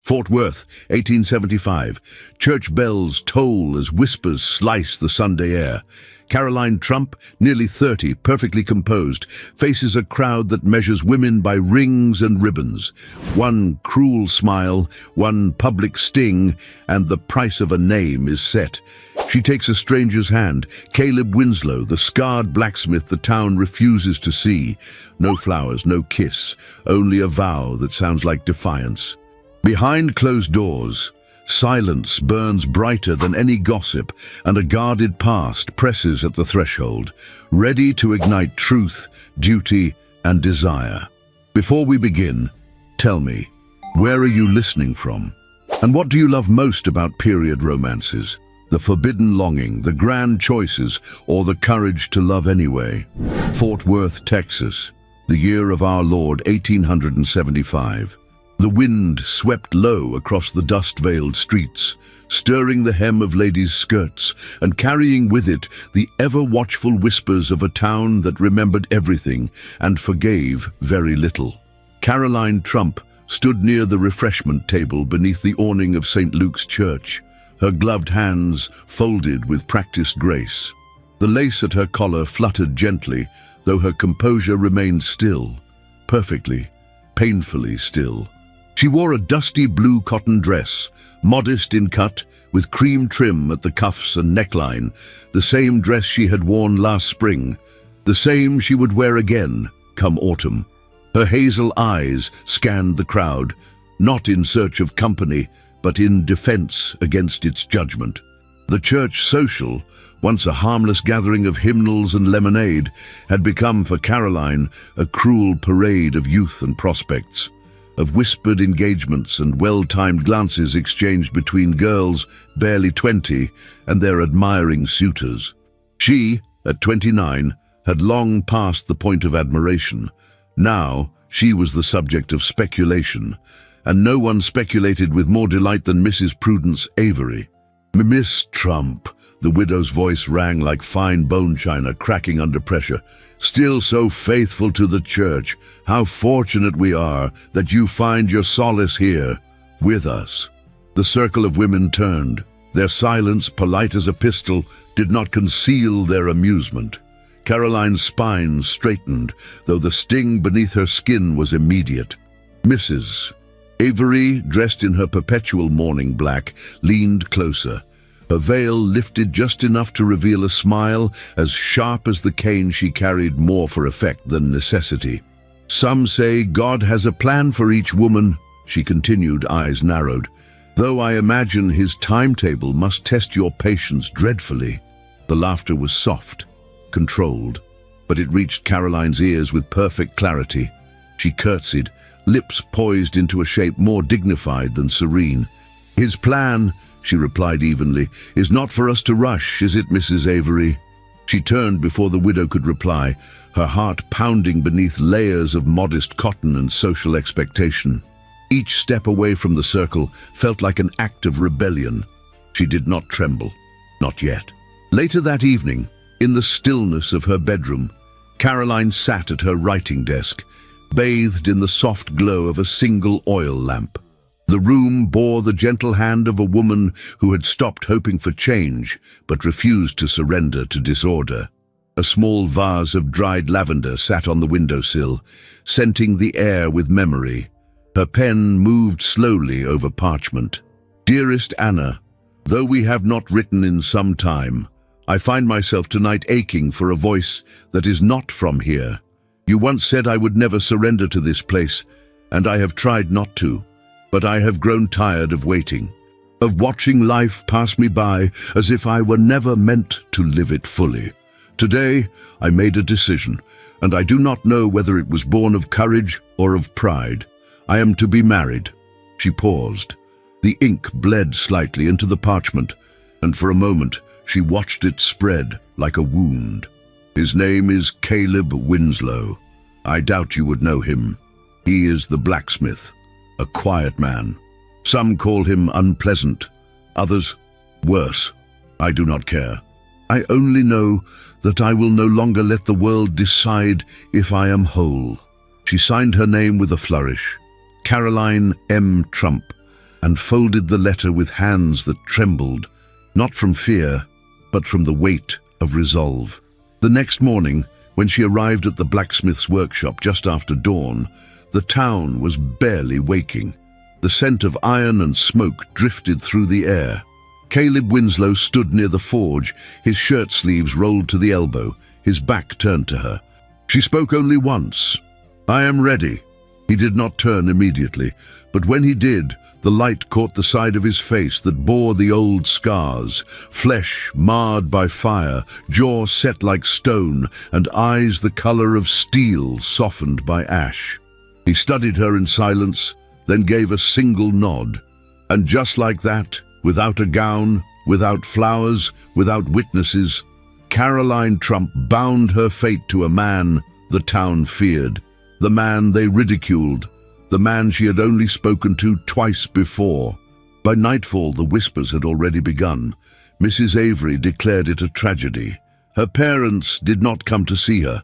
Fort Worth, 1875. Church bells toll as whispers slice the Sunday air. Caroline Trump, nearly 30, perfectly composed, faces a crowd that measures women by rings and ribbons. One cruel smile, one public sting, and the price of a name is set. She takes a stranger's hand, Caleb Winslow, the scarred blacksmith the town refuses to see. No flowers, no kiss, only a vow that sounds like defiance. Behind closed doors, silence burns brighter than any gossip, and a guarded past presses at the threshold, ready to ignite truth, duty, and desire. Before we begin, tell me, where are you listening from? And what do you love most about period romances? The forbidden longing, the grand choices, or the courage to love anyway? Fort Worth, Texas, the year of our Lord, 1875. The wind swept low across the dust-veiled streets, stirring the hem of ladies' skirts and carrying with it the ever-watchful whispers of a town that remembered everything and forgave very little. Caroline Trump stood near the refreshment table beneath the awning of St. Luke's Church, her gloved hands folded with practiced grace. The lace at her collar fluttered gently, though her composure remained still, perfectly, painfully still. She wore a dusty blue cotton dress, modest in cut, with cream trim at the cuffs and neckline, the same dress she had worn last spring, the same she would wear again, come autumn. Her hazel eyes scanned the crowd, not in search of company, but in defense against its judgment. The church social, once a harmless gathering of hymnals and lemonade, had become for Caroline a cruel parade of youth and prospects, of whispered engagements and well-timed glances exchanged between girls barely 20 and their admiring suitors. She, at 29, had long passed the point of admiration. Now she was the subject of speculation, and no one speculated with more delight than Mrs. Prudence Avery. "Miss Trump," the widow's voice rang like fine bone china cracking under pressure. "Still so faithful to the church. How fortunate we are that you find your solace here, with us." The circle of women turned. Their silence, polite as a pistol, did not conceal their amusement. Caroline's spine straightened, though the sting beneath her skin was immediate. Mrs. Avery, dressed in her perpetual mourning black, leaned closer. Her veil lifted just enough to reveal a smile as sharp as the cane she carried, more for effect than necessity. "Some say God has a plan for each woman," she continued, eyes narrowed, "though I imagine his timetable must test your patience dreadfully." The laughter was soft, controlled, but it reached Caroline's ears with perfect clarity. She curtsied, lips poised into a shape more dignified than serene. "His plan," she replied evenly, "is not for us to rush, is it, Mrs. Avery?" She turned before the widow could reply, her heart pounding beneath layers of modest cotton and social expectation. Each step away from the circle felt like an act of rebellion. She did not tremble, not yet. Later that evening, in the stillness of her bedroom, Caroline sat at her writing desk, bathed in the soft glow of a single oil lamp. The room bore the gentle hand of a woman who had stopped hoping for change, but refused to surrender to disorder. A small vase of dried lavender sat on the windowsill, scenting the air with memory. Her pen moved slowly over parchment. "Dearest Anna, though we have not written in some time, I find myself tonight aching for a voice that is not from here. You once said I would never surrender to this place, and I have tried not to. But I have grown tired of waiting, of watching life pass me by as if I were never meant to live it fully. Today, I made a decision, and I do not know whether it was born of courage or of pride. I am to be married." She paused. The ink bled slightly into the parchment, and for a moment she watched it spread like a wound. "His name is Caleb Winslow. I doubt you would know him. He is the blacksmith. A quiet man. Some call him unpleasant, others worse. I do not care. I only know that I will no longer let the world decide if I am whole." She signed her name with a flourish. Caroline M. Trump, and folded the letter with hands that trembled, not from fear, but from the weight of resolve. The next morning, when she arrived at the blacksmith's workshop just after dawn, the town was barely waking. The scent of iron and smoke drifted through the air. Caleb Winslow stood near the forge, his shirt sleeves rolled to the elbow, his back turned to her. She spoke only once. "I am ready." He did not turn immediately, but when he did, the light caught the side of his face that bore the old scars, flesh marred by fire, jaw set like stone, and eyes the color of steel softened by ash. He studied her in silence, then gave a single nod. And just like that, without a gown, without flowers, without witnesses, Caroline Trump bound her fate to a man the town feared, the man they ridiculed, the man she had only spoken to twice before. By nightfall, the whispers had already begun. Mrs. Avery declared it a tragedy. Her parents did not come to see her,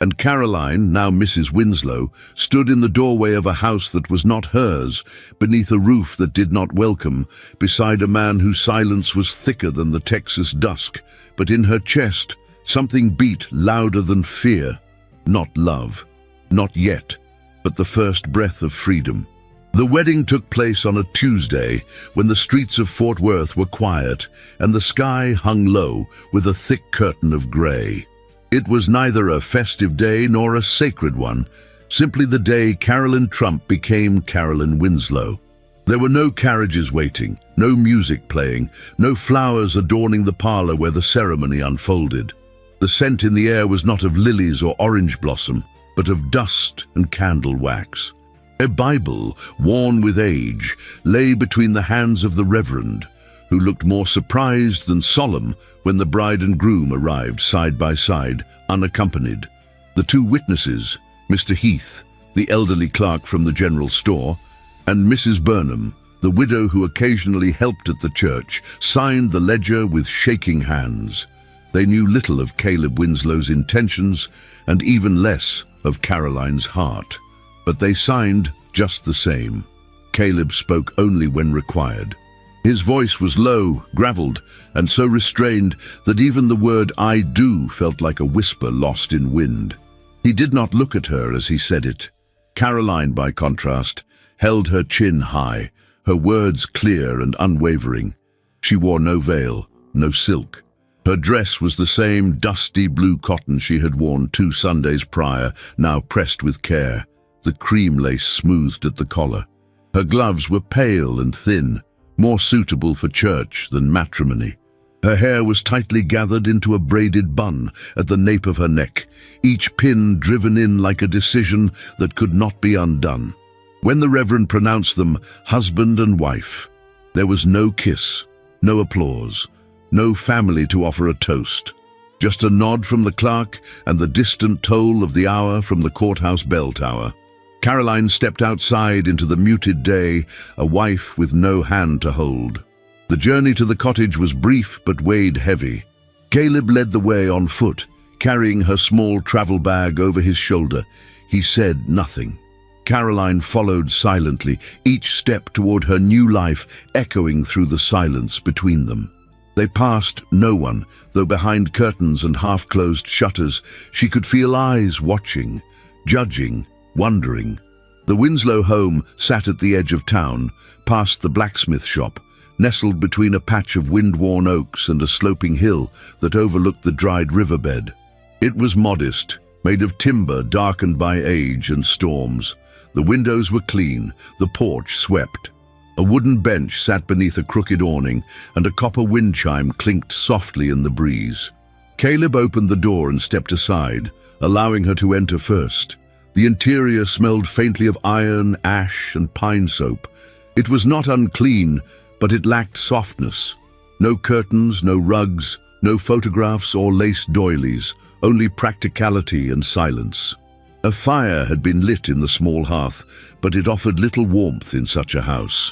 and Caroline, now Mrs. Winslow, stood in the doorway of a house that was not hers, beneath a roof that did not welcome, beside a man whose silence was thicker than the Texas dusk, but in her chest something beat louder than fear. Not love, not yet, but the first breath of freedom. The wedding took place on a Tuesday, when the streets of Fort Worth were quiet and the sky hung low with a thick curtain of gray. It was neither a festive day nor a sacred one, simply the day Caroline Trump became Caroline Winslow. There were no carriages waiting, no music playing, no flowers adorning the parlor where the ceremony unfolded. The scent in the air was not of lilies or orange blossom, but of dust and candle wax. A Bible, worn with age, lay between the hands of the Reverend, who looked more surprised than solemn when the bride and groom arrived side by side, unaccompanied. The two witnesses, Mr. Heath, the elderly clerk from the general store, and Mrs. Burnham, the widow who occasionally helped at the church, signed the ledger with shaking hands. They knew little of Caleb Winslow's intentions and even less of Caroline's heart, but they signed just the same. Caleb spoke only when required. His voice was low, graveled, and so restrained that even the word "I do" felt like a whisper lost in wind. He did not look at her as he said it. Caroline, by contrast, held her chin high, her words clear and unwavering. She wore no veil, no silk. Her dress was the same dusty blue cotton she had worn 2 Sundays prior, now pressed with care, the cream lace smoothed at the collar. Her gloves were pale and thin, more suitable for church than matrimony. Her hair was tightly gathered into a braided bun at the nape of her neck, each pin driven in like a decision that could not be undone. When the Reverend pronounced them husband and wife, there was no kiss, no applause, no family to offer a toast. Just a nod from the clerk and the distant toll of the hour from the courthouse bell tower. Caroline stepped outside into the muted day, a wife with no hand to hold. The journey to the cottage was brief but weighed heavy. Caleb led the way on foot, carrying her small travel bag over his shoulder. He said nothing. Caroline followed silently, each step toward her new life echoing through the silence between them. They passed no one, though behind curtains and half-closed shutters she could feel eyes watching, judging, wondering. The Winslow home sat at the edge of town, past the blacksmith shop, nestled between a patch of wind-worn oaks and a sloping hill that overlooked the dried riverbed. It was modest, made of timber darkened by age and storms. The windows were clean, the porch swept. A wooden bench sat beneath a crooked awning, and a copper wind chime clinked softly in the breeze. Caleb opened the door and stepped aside, allowing her to enter first. The interior smelled faintly of iron, ash, and pine soap. It was not unclean, but it lacked softness. No curtains, no rugs, no photographs or lace doilies, only practicality and silence. A fire had been lit in the small hearth, but it offered little warmth in such a house.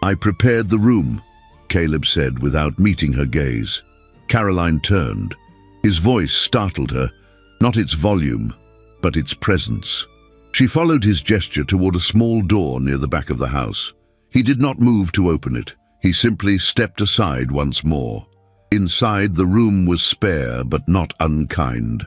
"I prepared the room," Caleb said without meeting her gaze. Caroline turned. His voice startled her, not its volume, but its presence. She followed his gesture toward a small door near the back of the house. He did not move to open it. He simply stepped aside once more. Inside, the room was spare but not unkind.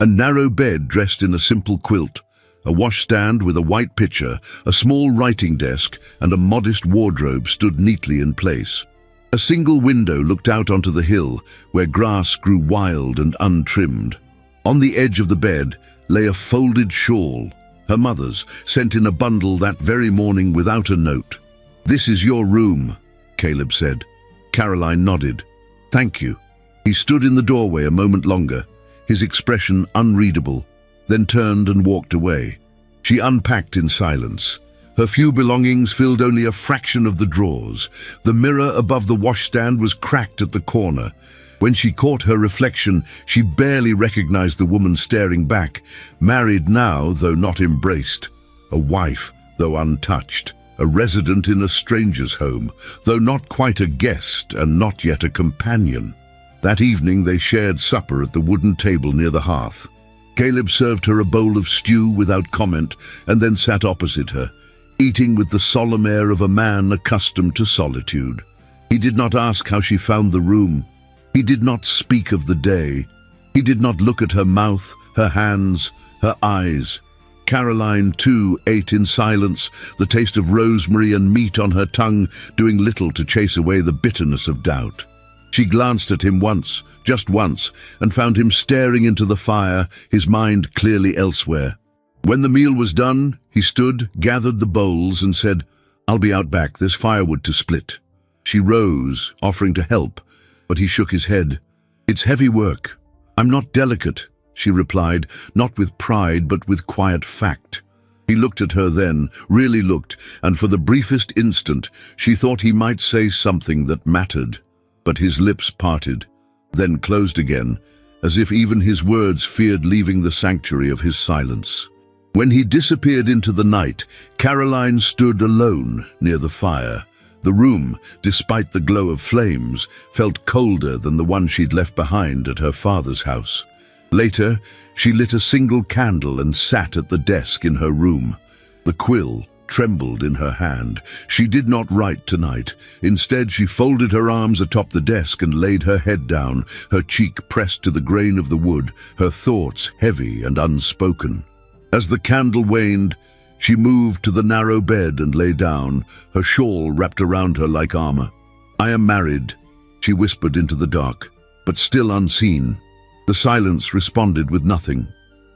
A narrow bed dressed in a simple quilt, a washstand with a white pitcher, a small writing desk, and a modest wardrobe stood neatly in place. A single window looked out onto the hill, where grass grew wild and untrimmed. On the edge of the bed lay a folded shawl, her mother's, sent in a bundle that very morning without a note. "This is your room," Caleb said. Caroline nodded. "Thank you." He stood in the doorway a moment longer, his expression unreadable, then turned and walked away. She unpacked in silence. Her few belongings filled only a fraction of the drawers. The mirror above the washstand was cracked at the corner. When she caught her reflection, she barely recognized the woman staring back, married now, though not embraced, a wife, though untouched, a resident in a stranger's home, though not quite a guest and not yet a companion. That evening they shared supper at the wooden table near the hearth. Caleb served her a bowl of stew without comment and then sat opposite her, eating with the solemn air of a man accustomed to solitude. He did not ask how she found the room. He did not speak of the day. He did not look at her mouth, her hands, her eyes. Caroline, too, ate in silence, the taste of rosemary and meat on her tongue doing little to chase away the bitterness of doubt. She glanced at him once, just once, and found him staring into the fire, his mind clearly elsewhere. When the meal was done, he stood, gathered the bowls, and said, "I'll be out back, there's firewood to split." She rose, offering to help, but he shook his head. "It's heavy work." "I'm not delicate," she replied, not with pride but with quiet fact. He looked at her then, really looked, and for the briefest instant she thought he might say something that mattered. But his lips parted, then closed again, as if even his words feared leaving the sanctuary of his silence. When he disappeared into the night, Caroline stood alone near the fire. The room, despite the glow of flames, felt colder than the one she'd left behind at her father's house. Later, she lit a single candle and sat at the desk in her room. The quill trembled in her hand. She did not write tonight. Instead, she folded her arms atop the desk and laid her head down, her cheek pressed to the grain of the wood, her thoughts heavy and unspoken. As the candle waned, she moved to the narrow bed and lay down, her shawl wrapped around her like armor. "I am married," she whispered into the dark, but still unseen. The silence responded with nothing.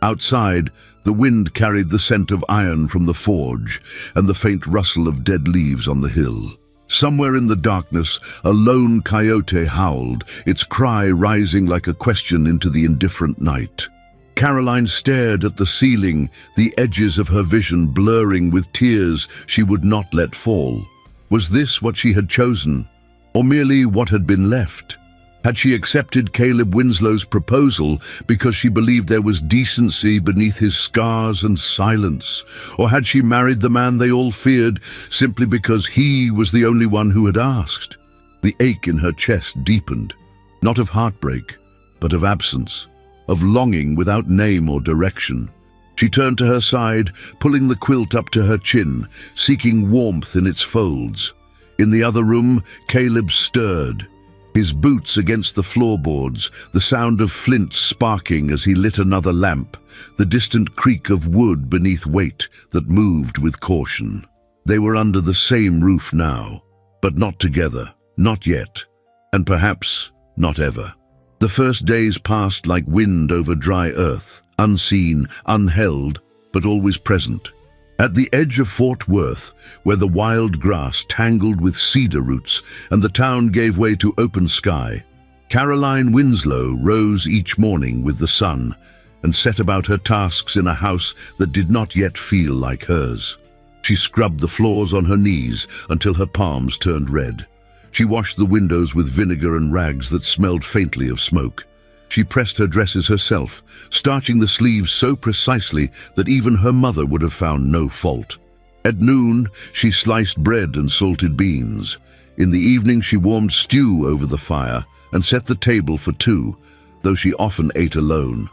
Outside, the wind carried the scent of iron from the forge and the faint rustle of dead leaves on the hill. Somewhere in the darkness, a lone coyote howled, its cry rising like a question into the indifferent night. Caroline stared at the ceiling, the edges of her vision blurring with tears she would not let fall. Was this what she had chosen, or merely what had been left? Had she accepted Caleb Winslow's proposal because she believed there was decency beneath his scars and silence? Or had she married the man they all feared simply because he was the only one who had asked? The ache in her chest deepened, not of heartbreak, but of absence, of longing without name or direction. She turned to her side, pulling the quilt up to her chin, seeking warmth in its folds. In the other room, Caleb stirred, his boots against the floorboards, the sound of flint sparking as he lit another lamp, the distant creak of wood beneath weight that moved with caution. They were under the same roof now, but not together, not yet, and perhaps not ever. The first days passed like wind over dry earth, unseen, unheld, but always present. At the edge of Fort Worth, where the wild grass tangled with cedar roots and the town gave way to open sky, Caroline Winslow rose each morning with the sun and set about her tasks in a house that did not yet feel like hers. She scrubbed the floors on her knees until her palms turned red. She washed the windows with vinegar and rags that smelled faintly of smoke. She pressed her dresses herself, starching the sleeves so precisely that even her mother would have found no fault. At noon, she sliced bread and salted beans. In the evening, she warmed stew over the fire and set the table for two, though she often ate alone.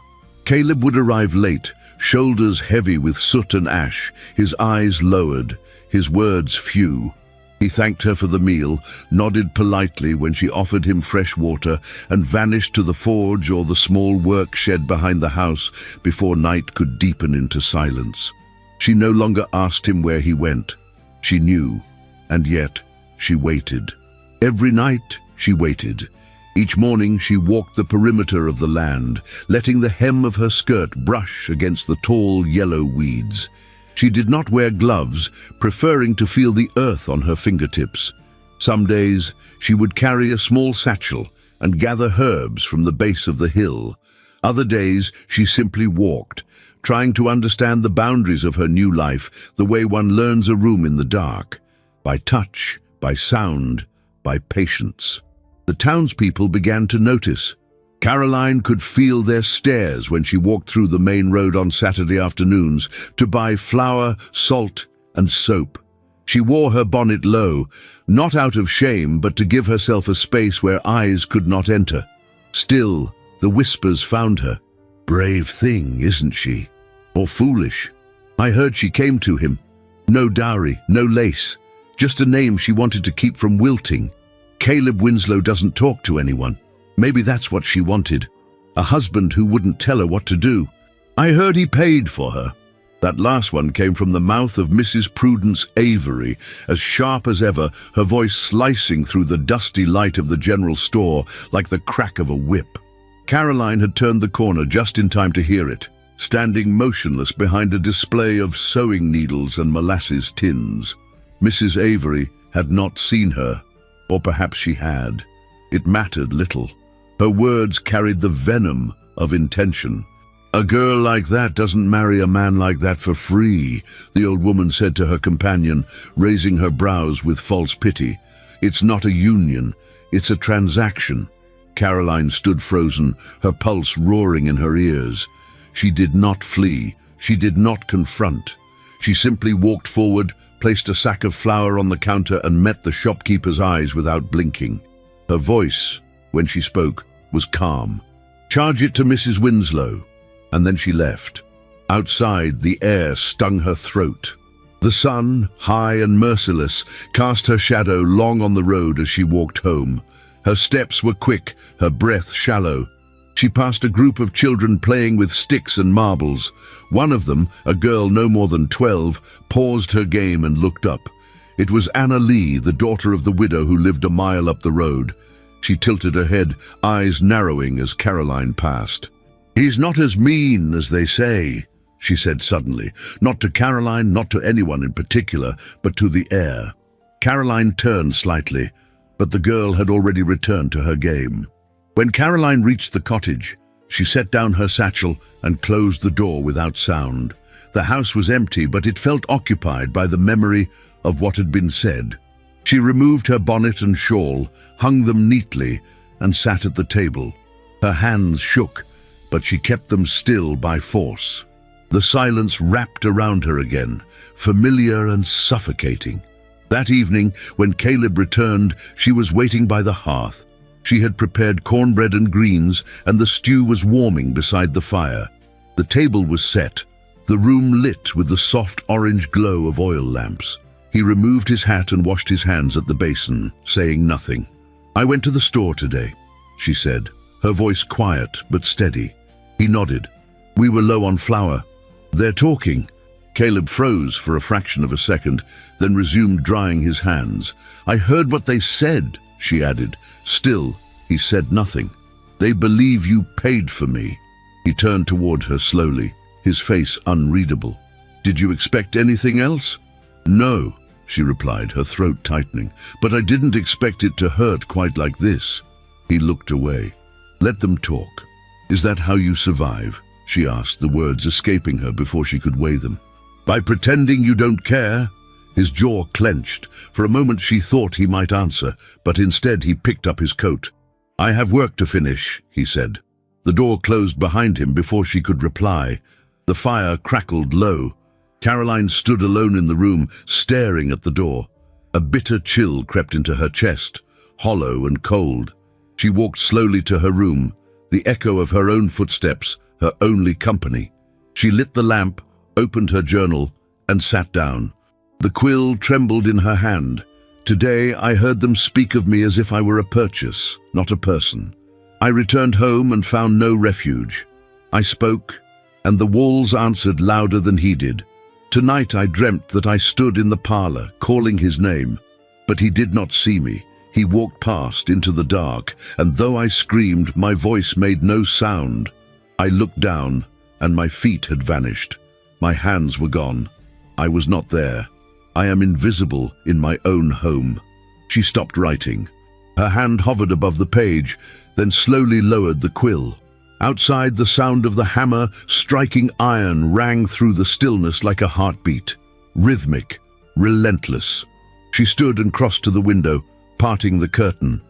Caleb would arrive late, shoulders heavy with soot and ash, his eyes lowered, his words few. He thanked her for the meal, nodded politely when she offered him fresh water, and vanished to the forge or the small work shed behind the house before night could deepen into silence. She no longer asked him where he went. She knew, and yet she waited. Every night she waited. Each morning she walked the perimeter of the land, letting the hem of her skirt brush against the tall yellow weeds. She did not wear gloves, preferring to feel the earth on her fingertips. Some days she would carry a small satchel and gather herbs from the base of the hill. Other days she simply walked, trying to understand the boundaries of her new life the way one learns a room in the dark, by touch, by sound, by patience. The townspeople began to notice. Caroline could feel their stares when she walked through the main road on Saturday afternoons to buy flour, salt, and soap. She wore her bonnet low, not out of shame, but to give herself a space where eyes could not enter. Still, the whispers found her. Brave thing, isn't she? Or foolish? I heard she came to him. No dowry, no lace, just a name she wanted to keep from wilting. Caleb Winslow doesn't talk to anyone. Maybe that's what she wanted. A husband who wouldn't tell her what to do. I heard he paid for her. That last one came from the mouth of Mrs. Prudence Avery, as sharp as ever, her voice slicing through the dusty light of the general store like the crack of a whip. Caroline had turned the corner just in time to hear it, standing motionless behind a display of sewing needles and molasses tins. Mrs. Avery had not seen her, or perhaps she had. It mattered little. Her words carried the venom of intention. A girl like that doesn't marry a man like that for free, the old woman said to her companion, raising her brows with false pity. It's not a union, it's a transaction. Caroline stood frozen, her pulse roaring in her ears. She did not flee, she did not confront. She simply walked forward, placed a sack of flour on the counter and met the shopkeeper's eyes without blinking. Her voice, when she spoke, was calm. Charge it to Mrs. Winslow. And then she left. Outside, the air stung her throat. The sun, high and merciless, cast her shadow long on the road as she walked home. Her steps were quick, her breath shallow. She passed a group of children playing with sticks and marbles. One of them, a girl no more than 12, paused her game and looked up. It was Anna Lee, the daughter of the widow who lived a mile up the road. She tilted her head, eyes narrowing as Caroline passed. "He's not as mean as they say," she said suddenly, not to Caroline, not to anyone in particular, but to the air. Caroline turned slightly, but the girl had already returned to her game. When Caroline reached the cottage, she set down her satchel and closed the door without sound. The house was empty, but it felt occupied by the memory of what had been said. She removed her bonnet and shawl, hung them neatly, and sat at the table. Her hands shook, but she kept them still by force. The silence wrapped around her again, familiar and suffocating. That evening, when Caleb returned, she was waiting by the hearth. She had prepared cornbread and greens, and the stew was warming beside the fire. The table was set, the room lit with the soft orange glow of oil lamps. He removed his hat and washed his hands at the basin, saying nothing. "I went to the store today," she said, her voice quiet but steady. He nodded. "We were low on flour." "They're talking." Caleb froze for a fraction of a second, then resumed drying his hands. "I heard what they said," she added. Still, he said nothing. "They believe you paid for me." He turned toward her slowly, his face unreadable. "Did you expect anything else?" "No," she replied, her throat tightening. "But I didn't expect it to hurt quite like this." He looked away. "Let them talk. Is that how you survive?" she asked, the words escaping her before she could weigh them. "By pretending you don't care?" His jaw clenched. For a moment she thought he might answer, but instead he picked up his coat. "I have work to finish," he said. The door closed behind him before she could reply. The fire crackled low. Caroline stood alone in the room, staring at the door. A bitter chill crept into her chest, hollow and cold. She walked slowly to her room, the echo of her own footsteps, her only company. She lit the lamp, opened her journal, and sat down. The quill trembled in her hand. Today I heard them speak of me as if I were a purchase, not a person. I returned home and found no refuge. I spoke, and the walls answered louder than he did. Tonight I dreamt that I stood in the parlor, calling his name, but he did not see me. He walked past into the dark, and though I screamed, my voice made no sound. I looked down, and my feet had vanished. My hands were gone. I was not there. I am invisible in my own home. She stopped writing. Her hand hovered above the page, then slowly lowered the quill. Outside, the sound of the hammer striking iron rang through the stillness like a heartbeat. Rhythmic, relentless. She stood and crossed to the window, parting the curtain.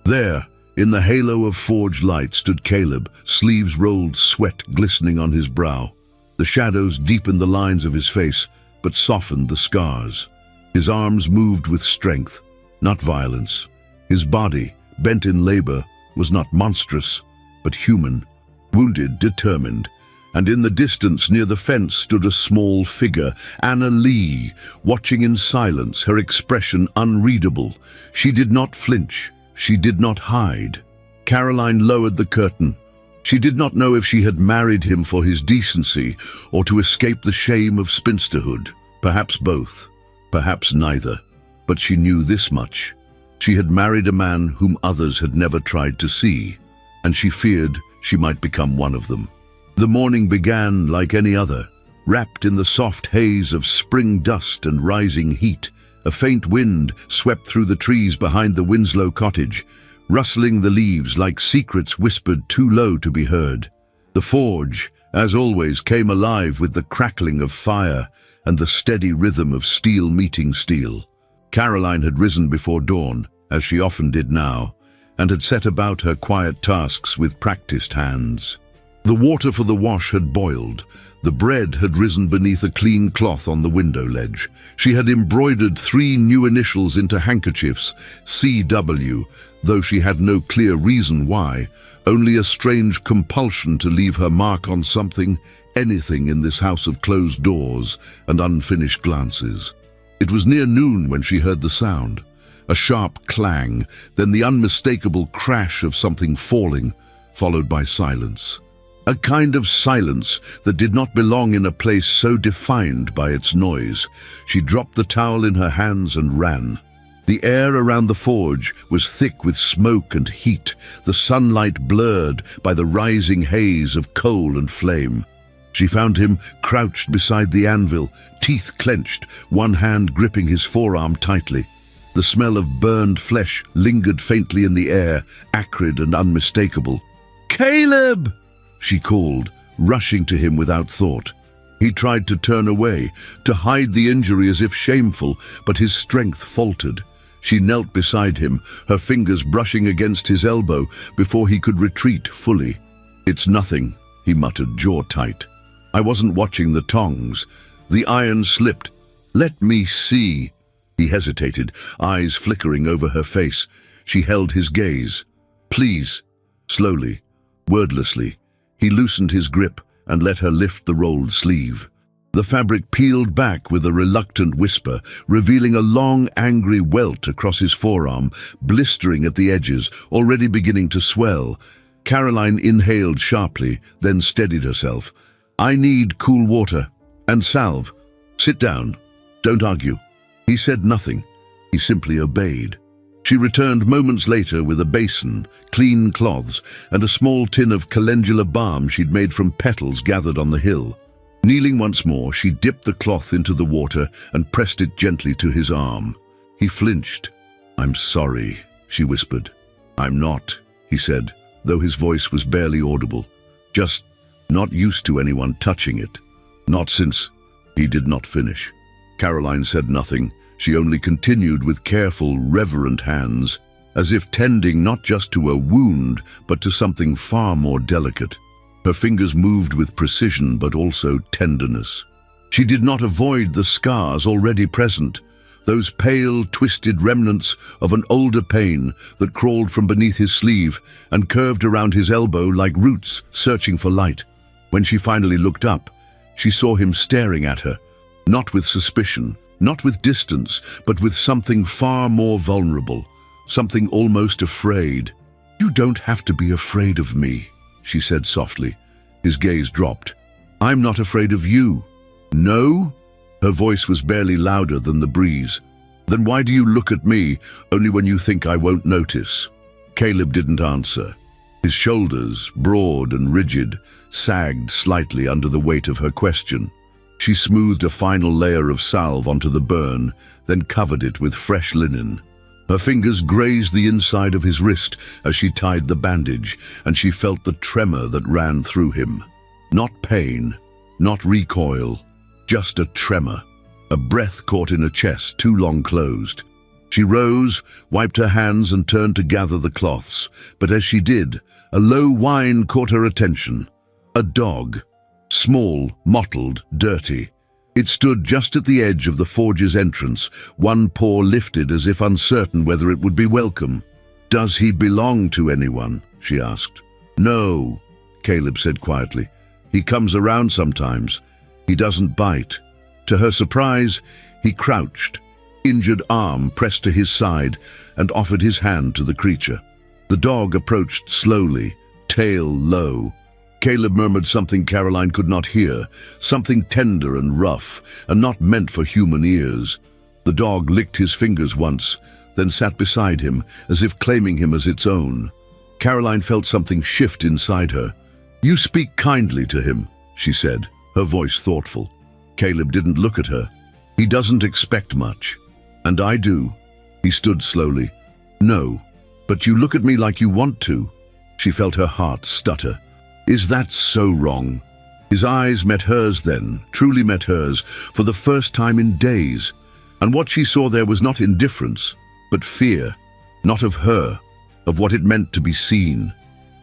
There, in the halo of forged light, stood Caleb, sleeves rolled, sweat glistening on his brow. The shadows deepened the lines of his face, but softened the scars. His arms moved with strength, not violence. His body, bent in labor, was not monstrous, but human, wounded, determined. And in the distance near the fence stood a small figure, Anna Lee, watching in silence, her expression unreadable. She did not flinch. She did not hide. Caroline lowered the curtain. She did not know if she had married him for his decency or to escape the shame of spinsterhood. Perhaps both, perhaps neither. But she knew this much. She had married a man whom others had never tried to see, and she feared she might become one of them. The morning began like any other, wrapped in the soft haze of spring dust and rising heat. A faint wind swept through the trees behind the Winslow cottage, rustling the leaves like secrets whispered too low to be heard. The forge, as always, came alive with the crackling of fire and the steady rhythm of steel meeting steel. Caroline had risen before dawn, as she often did now, and had set about her quiet tasks with practiced hands. The water for the wash had boiled. The bread had risen beneath a clean cloth on the window ledge. She had embroidered 3 new initials into handkerchiefs, CW, though she had no clear reason why, only a strange compulsion to leave her mark on something, anything in this house of closed doors and unfinished glances. It was near noon when she heard the sound. A sharp clang, then the unmistakable crash of something falling, followed by silence. A kind of silence that did not belong in a place so defined by its noise. She dropped the towel in her hands and ran. The air around the forge was thick with smoke and heat, the sunlight blurred by the rising haze of coal and flame. She found him crouched beside the anvil, teeth clenched, one hand gripping his forearm tightly. The smell of burned flesh lingered faintly in the air, acrid and unmistakable. "Caleb!" she called, rushing to him without thought. He tried to turn away, to hide the injury as if shameful, but his strength faltered. She knelt beside him, her fingers brushing against his elbow before he could retreat fully. "It's nothing," he muttered, jaw tight. "I wasn't watching the tongs. The iron slipped. Let me see." He hesitated, eyes flickering over her face. She held his gaze. "Please." Slowly, wordlessly, he loosened his grip and let her lift the rolled sleeve. The fabric peeled back with a reluctant whisper, revealing a long, angry welt across his forearm, blistering at the edges, already beginning to swell. Caroline inhaled sharply, then steadied herself. "I need cool water. And salve. Sit down. Don't argue." He said nothing. He simply obeyed. She returned moments later with a basin, clean cloths, and a small tin of calendula balm she'd made from petals gathered on the hill. Kneeling once more, she dipped the cloth into the water and pressed it gently to his arm. He flinched. "I'm sorry," she whispered. "I'm not," he said, though his voice was barely audible. "Just not used to anyone touching it. Not since—" He did not finish. Caroline said nothing. She only continued with careful, reverent hands, as if tending not just to a wound, but to something far more delicate. Her fingers moved with precision, but also tenderness. She did not avoid the scars already present, those pale, twisted remnants of an older pain that crawled from beneath his sleeve and curved around his elbow like roots searching for light. When she finally looked up, she saw him staring at her, not with suspicion, Not with distance, but with something far more vulnerable, something almost afraid. "You don't have to be afraid of me," she said softly. His gaze dropped. "I'm not afraid of you." "No?" Her voice was barely louder than the breeze. "Then why do you look at me only when you think I won't notice?" Caleb didn't answer. His shoulders, broad and rigid, sagged slightly under the weight of her question. She smoothed a final layer of salve onto the burn, then covered it with fresh linen. Her fingers grazed the inside of his wrist as she tied the bandage, and she felt the tremor that ran through him. Not pain, not recoil, just a tremor, a breath caught in a chest too long closed. She rose, wiped her hands and turned to gather the cloths, but as she did, a low whine caught her attention. A dog. Small, mottled, dirty. It stood just at the edge of the forge's entrance, one paw lifted as if uncertain whether it would be welcome. "Does he belong to anyone?" she asked. "No," Caleb said quietly. "He comes around sometimes. He doesn't bite." To her surprise, he crouched, injured arm pressed to his side, and offered his hand to the creature. The dog approached slowly, tail low. Caleb murmured something Caroline could not hear, something tender and rough, and not meant for human ears. The dog licked his fingers once, then sat beside him, as if claiming him as its own. Caroline felt something shift inside her. "You speak kindly to him," she said, her voice thoughtful. Caleb didn't look at her. "He doesn't expect much. And I do." He stood slowly. "No, but you look at me like you want to." She felt her heart stutter. "Is that so wrong?" His eyes met hers then, truly met hers, for the first time in days. And what she saw there was not indifference, but fear. Not of her, of what it meant to be seen.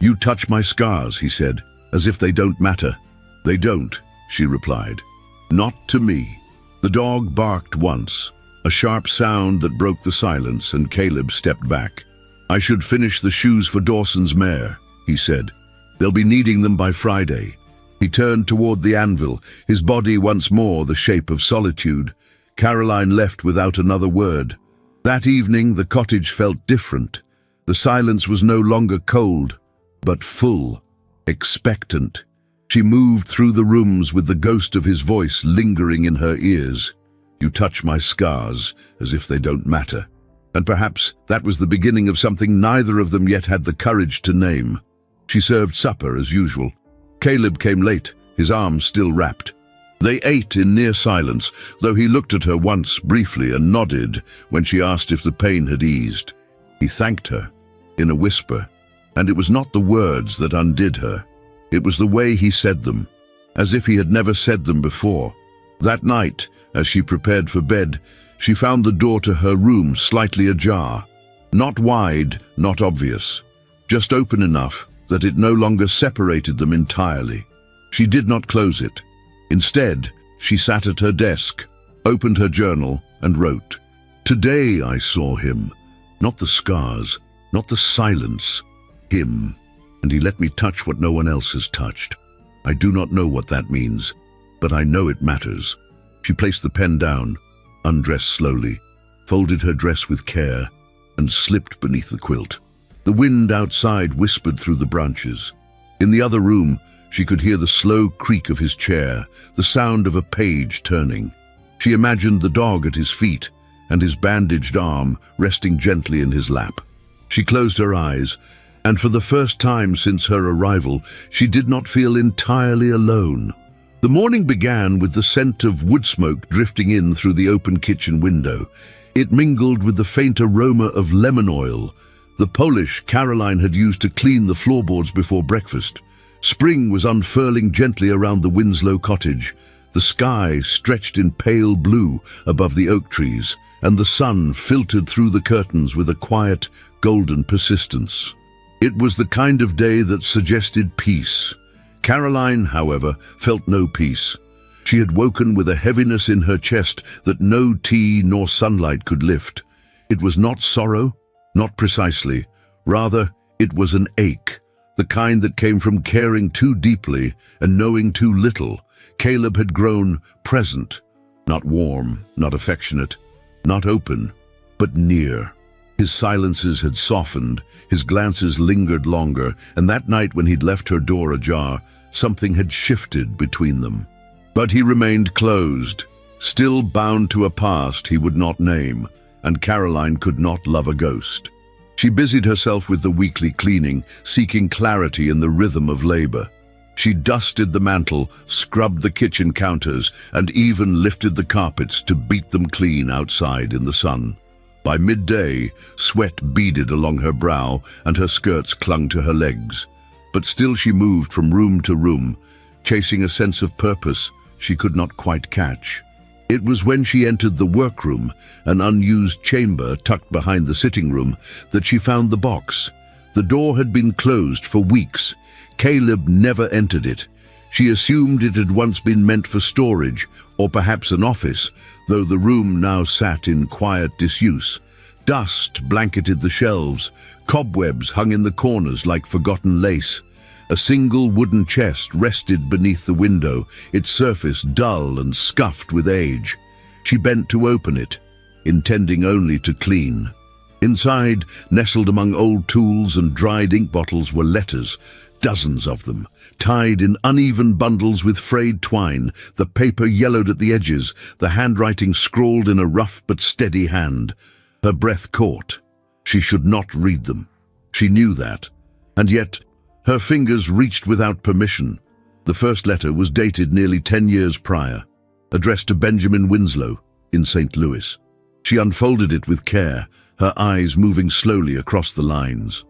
"You touch my scars," he said, "as if they don't matter." "They don't," she replied. "Not to me." The dog barked once, a sharp sound that broke the silence, and Caleb stepped back. "I should finish the shoes for Dawson's mare," he said. "They'll be needing them by Friday." He turned toward the anvil, his body once more the shape of solitude. Caroline left without another word. That evening the cottage felt different. The silence was no longer cold, but full, expectant. She moved through the rooms with the ghost of his voice lingering in her ears. "You touch my scars, as if they don't matter." And perhaps that was the beginning of something neither of them yet had the courage to name. She served supper as usual. Caleb came late, his arms still wrapped. They ate in near silence, though he looked at her once briefly and nodded when she asked if the pain had eased. He thanked her, in a whisper, and it was not the words that undid her. It was the way he said them, as if he had never said them before. That night, as she prepared for bed, she found the door to her room slightly ajar. Not wide, not obvious, just open enough that it no longer separated them entirely. She did not close it. Instead, she sat at her desk, opened her journal, and wrote, "Today I saw him, not the scars, not the silence, him, and he let me touch what no one else has touched. I do not know what that means, but I know it matters." She placed the pen down, undressed slowly, folded her dress with care, and slipped beneath the quilt. The wind outside whispered through the branches. In the other room, she could hear the slow creak of his chair, the sound of a page turning. She imagined the dog at his feet and his bandaged arm resting gently in his lap. She closed her eyes, and for the first time since her arrival, she did not feel entirely alone. The morning began with the scent of wood smoke drifting in through the open kitchen window. It mingled with the faint aroma of lemon oil, the polish Caroline had used to clean the floorboards before breakfast. Spring was unfurling gently around the Winslow cottage. The sky stretched in pale blue above the oak trees, and the sun filtered through the curtains with a quiet, golden persistence. It was the kind of day that suggested peace. Caroline, however, felt no peace. She had woken with a heaviness in her chest that no tea nor sunlight could lift. It was not sorrow, not precisely. Rather, it was an ache, the kind that came from caring too deeply and knowing too little. Caleb had grown present, Not warm, not affectionate, not open, but near. His silences had softened, his glances lingered longer, and that night when he'd left her door ajar, something had shifted between them. But he remained closed, still bound to a past he would not name, and Caroline could not love a ghost. She busied herself with the weekly cleaning, seeking clarity in the rhythm of labor. She dusted the mantel, scrubbed the kitchen counters, and even lifted the carpets to beat them clean outside in the sun. By midday, sweat beaded along her brow and her skirts clung to her legs. But still she moved from room to room, chasing a sense of purpose she could not quite catch. It was when she entered the workroom, an unused chamber tucked behind the sitting room, that she found the box. The door had been closed for weeks. Caleb never entered it. She assumed it had once been meant for storage, or perhaps an office, though the room now sat in quiet disuse. Dust blanketed the shelves, cobwebs hung in the corners like forgotten lace. A single wooden chest rested beneath the window, its surface dull and scuffed with age. She bent to open it, intending only to clean. Inside, nestled among old tools and dried ink bottles, were letters, dozens of them, tied in uneven bundles with frayed twine, the paper yellowed at the edges, the handwriting scrawled in a rough but steady hand. Her breath caught. She should not read them. She knew that. And yet, her fingers reached without permission. The first letter was dated nearly 10 years prior, addressed to Benjamin Winslow in St. Louis. She unfolded it with care, her eyes moving slowly across the lines.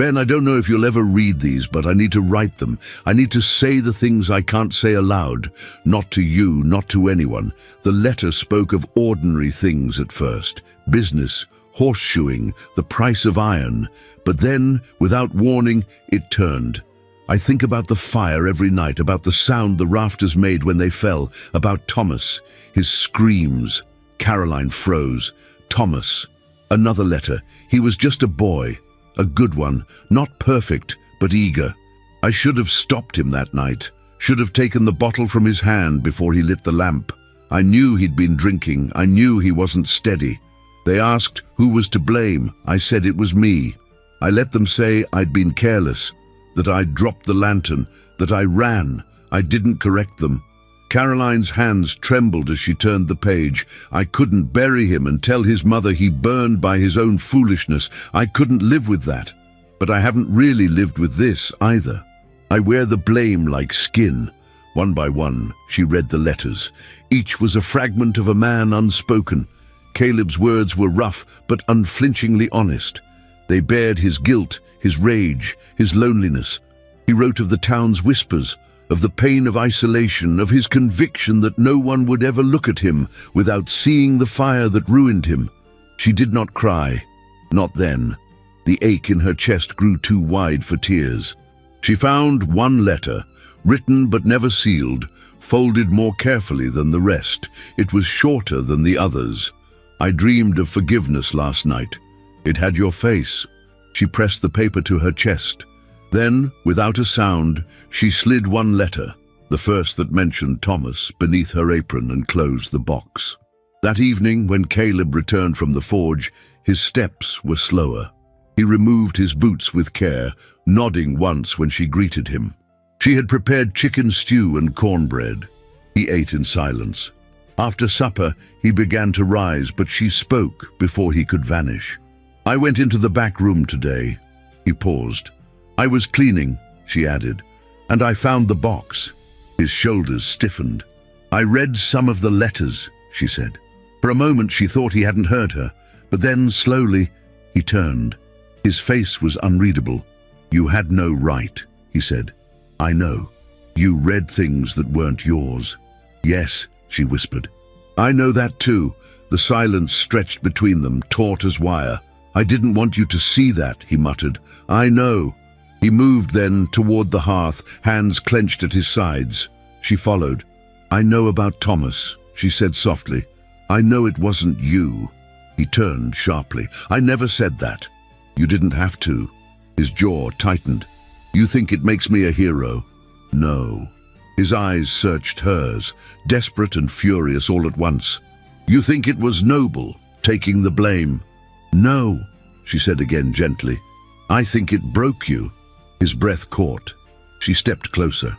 Ben, I don't know if you'll ever read these, but I need to write them. I need to say the things I can't say aloud. Not to you, not to anyone. The letter spoke of ordinary things at first. Business, horseshoeing, the price of iron. But then, without warning, it turned. I think about the fire every night, about the sound the rafters made when they fell, about Thomas, his screams. Caroline froze. Thomas. Another letter. He was just a boy. A good one, not perfect, but eager. I should have stopped him that night, should have taken the bottle from his hand before he lit the lamp. I knew he'd been drinking, I knew he wasn't steady. They asked who was to blame. I said it was me. I let them say I'd been careless, that I'd dropped the lantern, that I ran. I didn't correct them. Caroline's hands trembled as she turned the page. I couldn't bury him and tell his mother he burned by his own foolishness. I couldn't live with that. But I haven't really lived with this either. I wear the blame like skin. One by one, she read the letters. Each was a fragment of a man unspoken. Caleb's words were rough but unflinchingly honest. They bared his guilt, his rage, his loneliness. He wrote of the town's whispers, of the pain of isolation, of his conviction that no one would ever look at him without seeing the fire that ruined him. She did not cry. Not then. The ache in her chest grew too wide for tears. She found one letter, written but never sealed, folded more carefully than the rest. It was shorter than the others. I dreamed of forgiveness last night. It had your face. She pressed the paper to her chest. Then, without a sound, she slid one letter, the first that mentioned Thomas, beneath her apron and closed the box. That evening, when Caleb returned from the forge, his steps were slower. He removed his boots with care, nodding once when she greeted him. She had prepared chicken stew and cornbread. He ate in silence. After supper, he began to rise, but she spoke before he could vanish. I went into the back room today. He paused. I was cleaning, she added, and I found the box. His shoulders stiffened. I read some of the letters, she said. For a moment she thought he hadn't heard her, but then, slowly, he turned. His face was unreadable. You had no right, he said. I know. You read things that weren't yours. Yes, she whispered. I know that too. The silence stretched between them, taut as wire. I didn't want you to see that, he muttered. I know. He moved then toward the hearth, hands clenched at his sides. She followed. I know about Thomas, she said softly. I know it wasn't you. He turned sharply. I never said that. You didn't have to. His jaw tightened. You think it makes me a hero? No. His eyes searched hers, desperate and furious all at once. "You think it was noble, taking the blame?" "No," she said again gently. "I think it broke you." His breath caught. She stepped closer.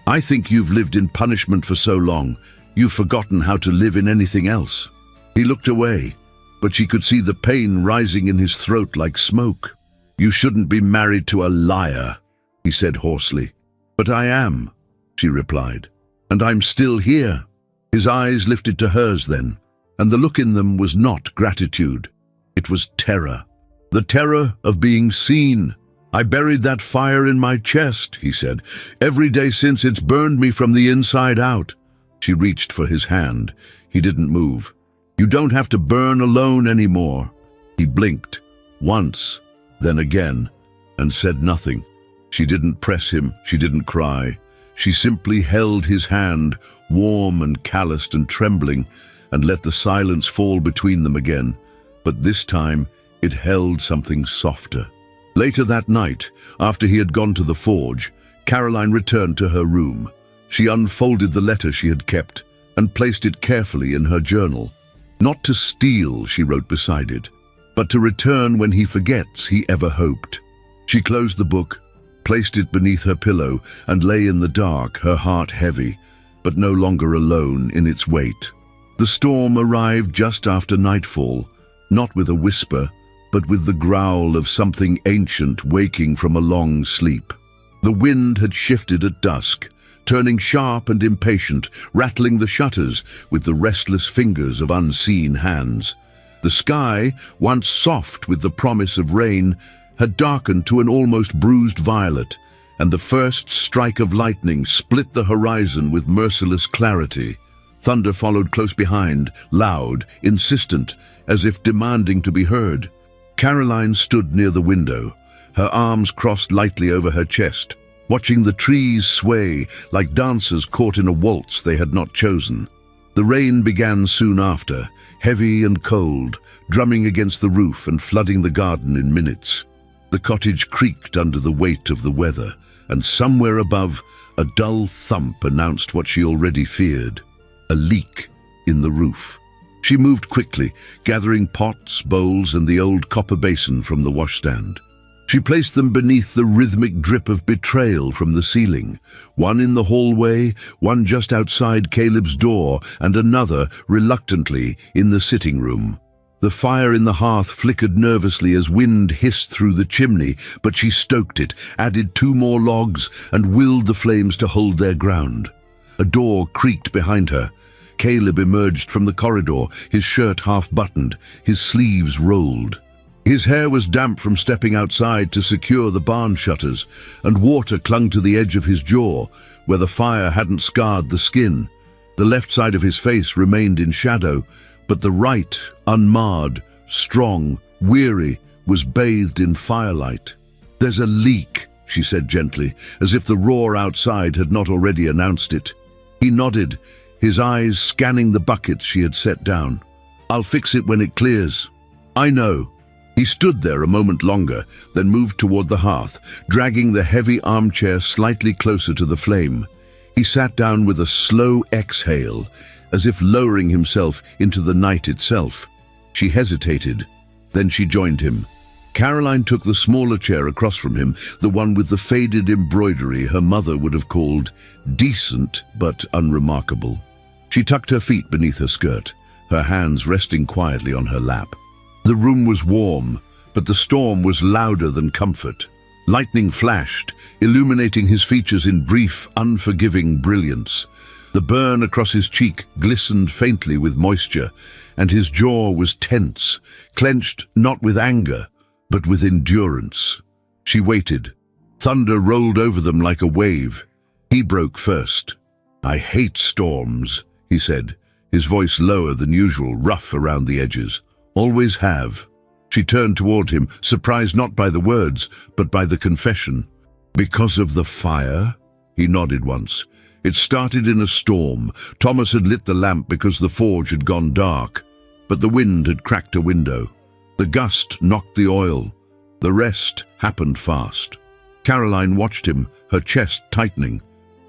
"I think you've lived in punishment for so long, you've forgotten how to live in anything else." He looked away, but she could see the pain rising in his throat like smoke. "You shouldn't be married to a liar," he said hoarsely. "But I am," she replied, "and I'm still here." His eyes lifted to hers then, and the look in them was not gratitude. It was terror. The terror of being seen. "I buried that fire in my chest," he said. "Every day since, it's burned me from the inside out." She reached for his hand. He didn't move. "You don't have to burn alone anymore." He blinked, once, then again, and said nothing. She didn't press him, she didn't cry. She simply held his hand, warm and calloused and trembling, and let the silence fall between them again. But this time, it held something softer. Later that night, after he had gone to the forge, Caroline returned to her room. She unfolded the letter she had kept and placed it carefully in her journal. "Not to steal," she wrote beside it, "but to return when he forgets he ever hoped." She closed the book, placed it beneath her pillow, and lay in the dark, her heart heavy, but no longer alone in its weight. The storm arrived just after nightfall, not with a whisper, but with the growl of something ancient waking from a long sleep. The wind had shifted at dusk, turning sharp and impatient, rattling the shutters with the restless fingers of unseen hands. The sky, once soft with the promise of rain, had darkened to an almost bruised violet, and the first strike of lightning split the horizon with merciless clarity. Thunder followed close behind, loud, insistent, as if demanding to be heard. Caroline stood near the window, her arms crossed lightly over her chest, watching the trees sway like dancers caught in a waltz they had not chosen. The rain began soon after, heavy and cold, drumming against the roof and flooding the garden in minutes. The cottage creaked under the weight of the weather, and somewhere above, a dull thump announced what she already feared: a leak in the roof. She moved quickly, gathering pots, bowls, and the old copper basin from the washstand. She placed them beneath the rhythmic drip of betrayal from the ceiling, one in the hallway, one just outside Caleb's door, and another, reluctantly, in the sitting room. The fire in the hearth flickered nervously as wind hissed through the chimney, but she stoked it, added 2 more logs, and willed the flames to hold their ground. A door creaked behind her. Caleb emerged from the corridor, his shirt half-buttoned, his sleeves rolled. His hair was damp from stepping outside to secure the barn shutters, and water clung to the edge of his jaw, where the fire hadn't scarred the skin. The left side of his face remained in shadow, but the right, unmarred, strong, weary, was bathed in firelight. "There's a leak," she said gently, as if the roar outside had not already announced it. He nodded, his eyes scanning the buckets she had set down. "I'll fix it when it clears." "I know." He stood there a moment longer, then moved toward the hearth, dragging the heavy armchair slightly closer to the flame. He sat down with a slow exhale, as if lowering himself into the night itself. She hesitated, then she joined him. Caroline took the smaller chair across from him, the one with the faded embroidery her mother would have called decent but unremarkable. She tucked her feet beneath her skirt, her hands resting quietly on her lap. The room was warm, but the storm was louder than comfort. Lightning flashed, illuminating his features in brief, unforgiving brilliance. The burn across his cheek glistened faintly with moisture, and his jaw was tense, clenched not with anger, but with endurance. She waited. Thunder rolled over them like a wave. He broke first. "I hate storms," he said, his voice lower than usual, rough around the edges. "Always have." She turned toward him, surprised not by the words, but by the confession. "Because of the fire?" He nodded once. "It started in a storm. Thomas had lit the lamp because the forge had gone dark, but the wind had cracked a window. The gust knocked the oil. The rest happened fast." Caroline watched him, her chest tightening.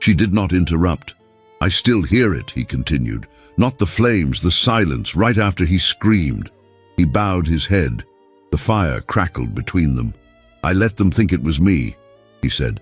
She did not interrupt. "I still hear it," he continued. "Not the flames, the silence, right after he screamed." He bowed his head. The fire crackled between them. "I let them think it was me," he said.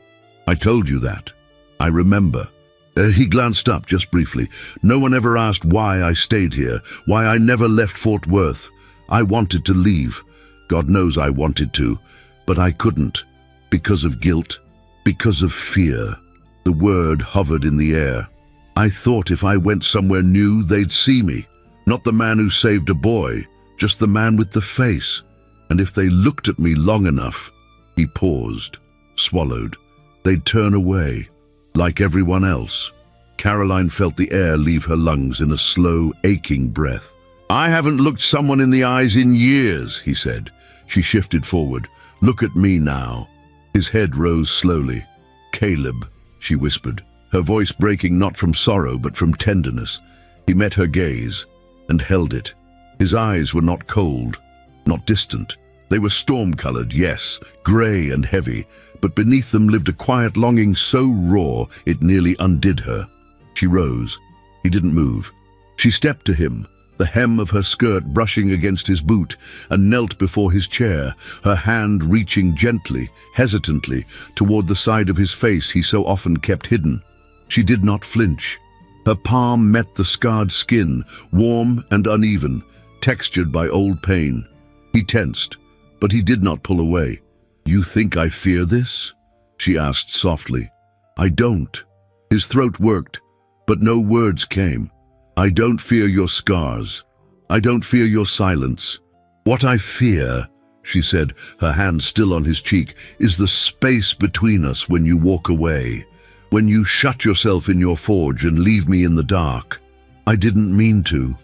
"I told you that. I remember." He glanced up just briefly. "No one ever asked why I stayed here, why I never left Fort Worth. I wanted to leave. God knows I wanted to, but I couldn't. Because of guilt, because of fear." The word hovered in the air. "I thought if I went somewhere new, they'd see me. Not the man who saved a boy, just the man with the face. And if they looked at me long enough," he paused, swallowed, "they'd turn away, like everyone else." Caroline felt the air leave her lungs in a slow, aching breath. "I haven't looked someone in the eyes in years," he said. She shifted forward. "Look at me now." His head rose slowly. "Caleb," she whispered, her voice breaking not from sorrow but from tenderness. He met her gaze and held it. His eyes were not cold, not distant. They were storm-colored, yes, grey and heavy, but beneath them lived a quiet longing so raw it nearly undid her. She rose. He didn't move. She stepped to him, the hem of her skirt brushing against his boot, and knelt before his chair, her hand reaching gently, hesitantly, toward the side of his face he so often kept hidden. She did not flinch. Her palm met the scarred skin, warm and uneven, textured by old pain. He tensed, but he did not pull away. "You think I fear this?" she asked softly. "I don't." His throat worked, but no words came. "I don't fear your scars. I don't fear your silence. What I fear," she said, her hand still on his cheek, "is the space between us when you walk away, when you shut yourself in your forge and leave me in the dark. I didn't mean to."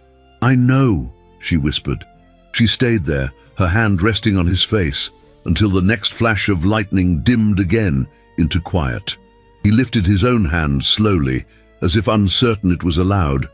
"I know," she whispered. She stayed there, her hand resting on his face, until the next flash of lightning dimmed again into quiet. He lifted his own hand slowly, as if uncertain it was allowed,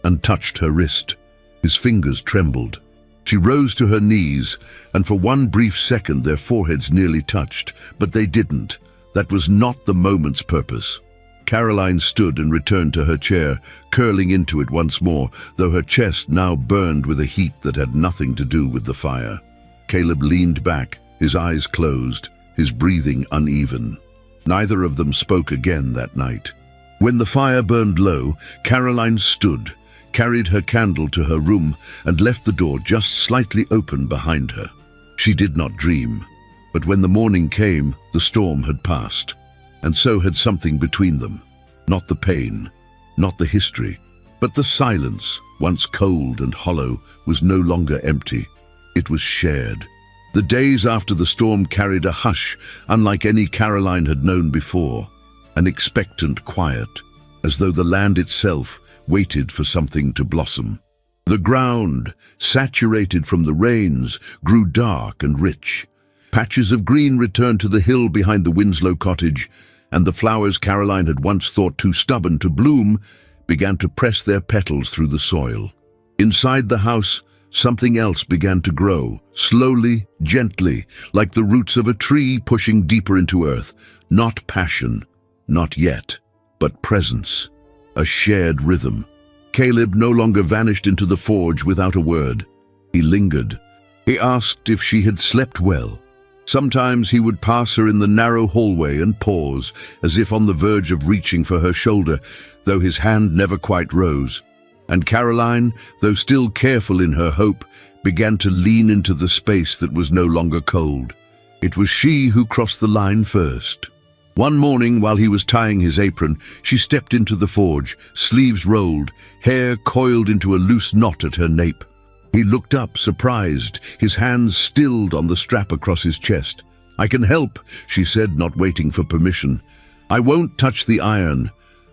and touched her wrist. His fingers trembled. She rose to her knees, and for one brief second their foreheads nearly touched, but they didn't. That was not the moment's purpose. Caroline stood and returned to her chair, curling into it once more, though her chest now burned with a heat that had nothing to do with the fire. Caleb leaned back, his eyes closed, his breathing uneven. Neither of them spoke again that night. When the fire burned low, Caroline stood, carried her candle to her room, and left the door just slightly open behind her. She did not dream, but when the morning came, the storm had passed, and so had something between them. Not the pain, not the history, but the silence, once cold and hollow, was no longer empty. It was shared. The days after the storm carried a hush unlike any Caroline had known before, an expectant quiet, as though the land itself waited for something to blossom. The ground, saturated from the rains, grew dark and rich. Patches of green returned to the hill behind the Winslow cottage, and the flowers Caroline had once thought too stubborn to bloom began to press their petals through the soil. Inside the house, something else began to grow, slowly, gently, like the roots of a tree pushing deeper into earth. Not passion, not yet, but presence, a shared rhythm. Caleb no longer vanished into the forge without a word. He lingered. He asked if she had slept well. Sometimes he would pass her in the narrow hallway and pause, as if on the verge of reaching for her shoulder, though his hand never quite rose. And Caroline, though still careful in her hope, began to lean into the space that was no longer cold. It was she who crossed the line first. One morning, while he was tying his apron, she stepped into the forge, sleeves rolled, hair coiled into a loose knot at her nape. He looked up, surprised, his hands stilled on the strap across his chest. "I can help," she said, not waiting for permission. "I won't touch the iron.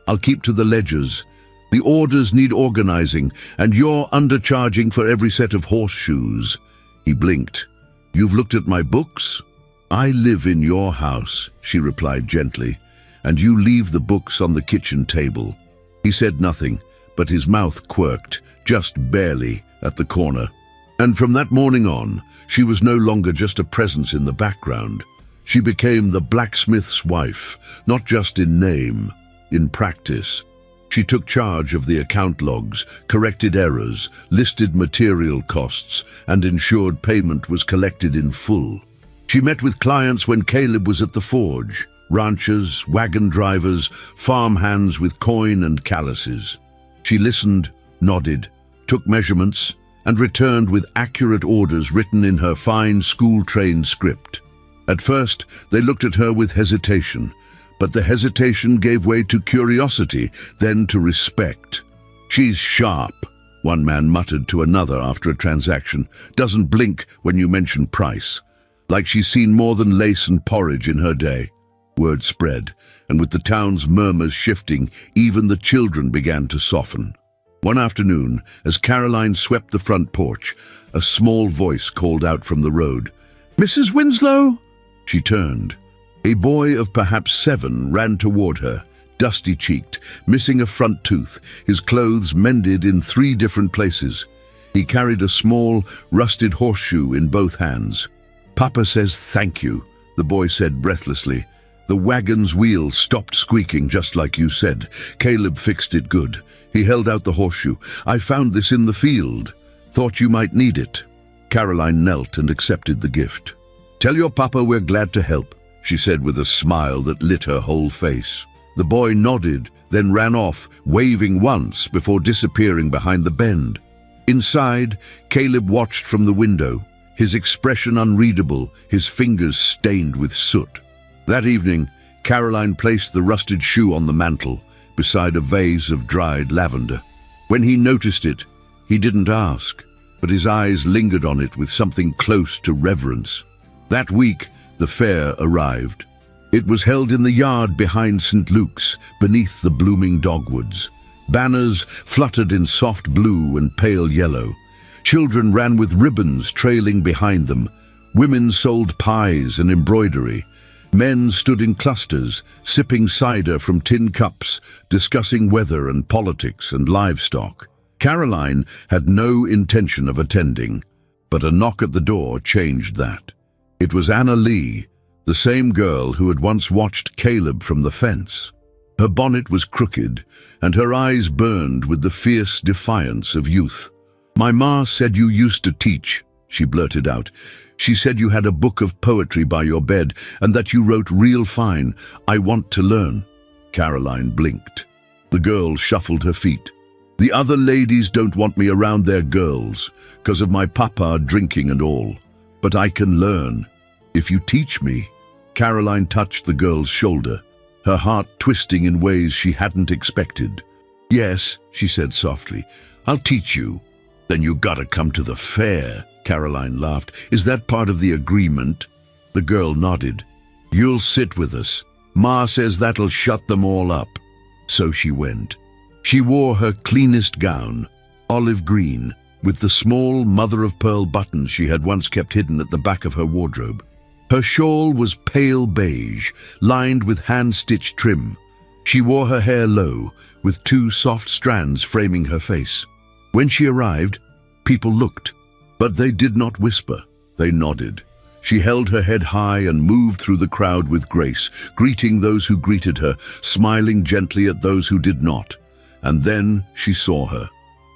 I'll keep to the ledgers. The orders need organizing, and you're undercharging for every set of horseshoes." He blinked. "You've looked at my books?" "I live in your house," she replied gently, "and you leave the books on the kitchen table." He said nothing, but his mouth quirked, just barely, at the corner. And from that morning on, she was no longer just a presence in the background. She became the blacksmith's wife, not just in name, in practice. She took charge of the account logs, corrected errors, listed material costs, and ensured payment was collected in full. She met with clients when Caleb was at the forge, ranchers, wagon drivers, farm hands with coin and calluses. She listened, nodded, took measurements, and returned with accurate orders written in her fine school-trained script. At first, they looked at her with hesitation, but the hesitation gave way to curiosity, then to respect. "She's sharp," one man muttered to another after a transaction. "Doesn't blink when you mention price. Like she's seen more than lace and porridge in her day." Word spread, and with the town's murmurs shifting, even the children began to soften. One afternoon, as Caroline swept the front porch, a small voice called out from the road, "Mrs. Winslow?" She turned. A boy of perhaps 7 ran toward her, dusty-cheeked, missing a front tooth, his clothes mended in 3 different places. He carried a small, rusted horseshoe in both hands. "Papa says thank you," the boy said breathlessly. "The wagon's wheel stopped squeaking just like you said. Caleb fixed it good." He held out the horseshoe. "I found this in the field. Thought you might need it." Caroline knelt and accepted the gift. "Tell your papa we're glad to help," she said with a smile that lit her whole face. The boy nodded, then ran off, waving once before disappearing behind the bend. Inside, Caleb watched from the window, his expression unreadable, his fingers stained with soot. That evening, Caroline placed the rusted shoe on the mantel, beside a vase of dried lavender. When he noticed it, he didn't ask, but his eyes lingered on it with something close to reverence. That week, the fair arrived. It was held in the yard behind St. Luke's, beneath the blooming dogwoods. Banners fluttered in soft blue and pale yellow. Children ran with ribbons trailing behind them. Women sold pies and embroidery. Men stood in clusters, sipping cider from tin cups, discussing weather and politics and livestock. Caroline had no intention of attending, but a knock at the door changed that. It was Anna Lee, the same girl who had once watched Caleb from the fence. Her bonnet was crooked, and her eyes burned with the fierce defiance of youth. "My ma said you used to teach," she blurted out. "She said you had a book of poetry by your bed and that you wrote real fine. I want to learn." Caroline blinked. The girl shuffled her feet. "The other ladies don't want me around their girls, 'cause of my papa drinking and all. But I can learn. If you teach me." Caroline touched the girl's shoulder, her heart twisting in ways she hadn't expected. "Yes," she said softly, "I'll teach you." "Then you gotta come to the fair," Caroline laughed. "Is that part of the agreement?" The girl nodded. "You'll sit with us. Ma says that'll shut them all up." So she went. She wore her cleanest gown, olive green, with the small mother-of-pearl buttons she had once kept hidden at the back of her wardrobe. Her shawl was pale beige, lined with hand-stitched trim. She wore her hair low, with 2 soft strands framing her face. When she arrived, people looked, but they did not whisper. They nodded. She held her head high and moved through the crowd with grace, greeting those who greeted her, smiling gently at those who did not. And then she saw her.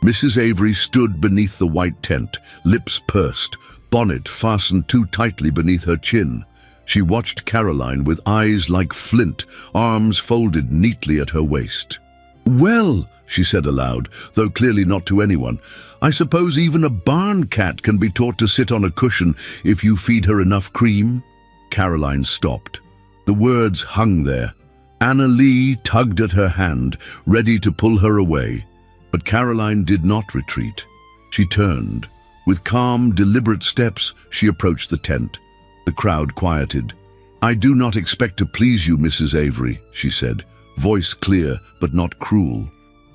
Mrs. Avery stood beneath the white tent, lips pursed, bonnet fastened too tightly beneath her chin. She watched Caroline with eyes like flint, arms folded neatly at her waist. "Well," she said aloud, though clearly not to anyone, "I suppose even a barn cat can be taught to sit on a cushion if you feed her enough cream." Caroline stopped. The words hung there. Anna Lee tugged at her hand, ready to pull her away. But Caroline did not retreat. She turned. With calm, deliberate steps, she approached the tent. The crowd quieted. "I do not expect to please you, Mrs. Avery," she said, voice clear but not cruel.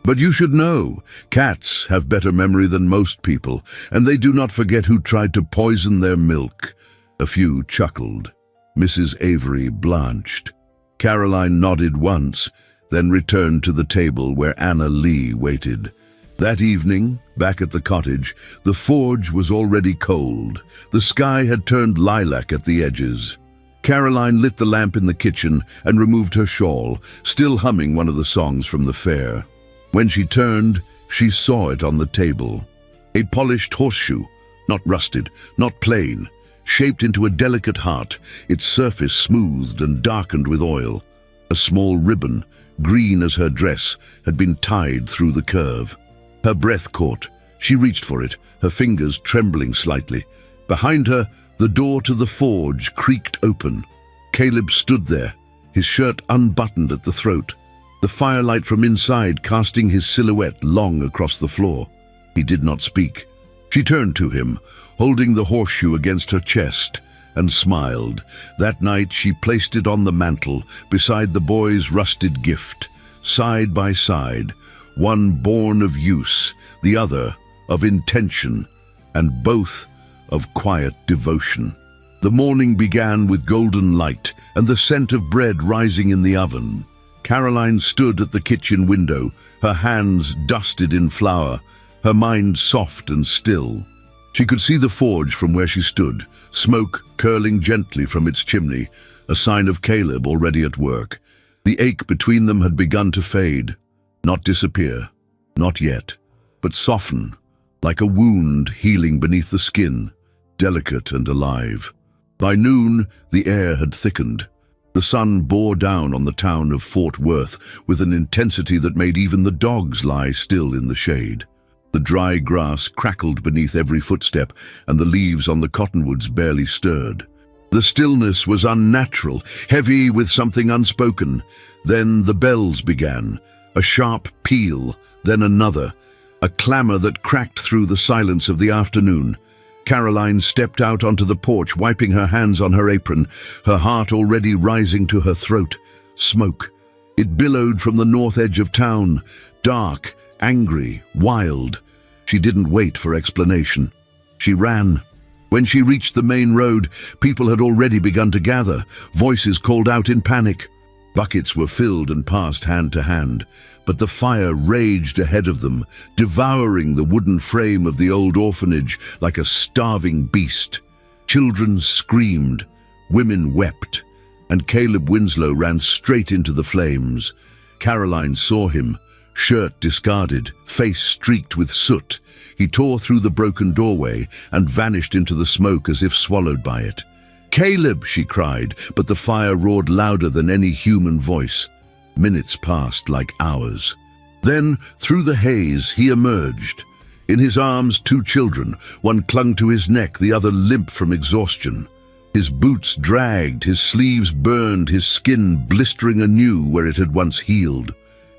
"But you should know, cats have better memory than most people, and they do not forget who tried to poison their milk." A few chuckled. Mrs. Avery blanched. Caroline nodded once, then returned to the table where Anna Lee waited. That evening, back at the cottage, the forge was already cold. The sky had turned lilac at the edges. Caroline lit the lamp in the kitchen and removed her shawl, still humming one of the songs from the fair. When she turned, she saw it on the table. A polished horseshoe, not rusted, not plain, shaped into a delicate heart, its surface smoothed and darkened with oil. A small ribbon, green as her dress, had been tied through the curve. Her breath caught. She reached for it, her fingers trembling slightly. Behind her, the door to the forge creaked open. Caleb stood there, his shirt unbuttoned at the throat, the firelight from inside casting his silhouette long across the floor. He did not speak. She turned to him, holding the horseshoe against her chest, and smiled. That night she placed it on the mantel, beside the boy's rusted gift, side by side, one born of use, the other of intention, and both of quiet devotion. The morning began with golden light and the scent of bread rising in the oven. Caroline stood at the kitchen window, her hands dusted in flour, her mind soft and still. She could see the forge from where she stood, smoke curling gently from its chimney, a sign of Caleb already at work. The ache between them had begun to fade, not disappear, not yet, but soften, like a wound healing beneath the skin, delicate and alive. By noon, the air had thickened. The sun bore down on the town of Fort Worth with an intensity that made even the dogs lie still in the shade. The dry grass crackled beneath every footstep, and the leaves on the cottonwoods barely stirred. The stillness was unnatural, heavy with something unspoken. Then the bells began, a sharp peal, then another, a clamor that cracked through the silence of the afternoon. Caroline stepped out onto the porch, wiping her hands on her apron, her heart already rising to her throat. Smoke. It billowed from the north edge of town, dark, angry, wild. She didn't wait for explanation. She ran. When she reached the main road, people had already begun to gather. Voices called out in panic. Buckets were filled and passed hand to hand, but the fire raged ahead of them, devouring the wooden frame of the old orphanage like a starving beast. Children screamed, women wept, and Caleb Winslow ran straight into the flames. Caroline saw him, shirt discarded, face streaked with soot. He tore through the broken doorway and vanished into the smoke as if swallowed by it. "Caleb!" she cried, but the fire roared louder than any human voice. Minutes passed like hours. Then, through the haze, he emerged. In his arms, two children, one clung to his neck, the other limp from exhaustion. His boots dragged, his sleeves burned, his skin blistering anew where it had once healed.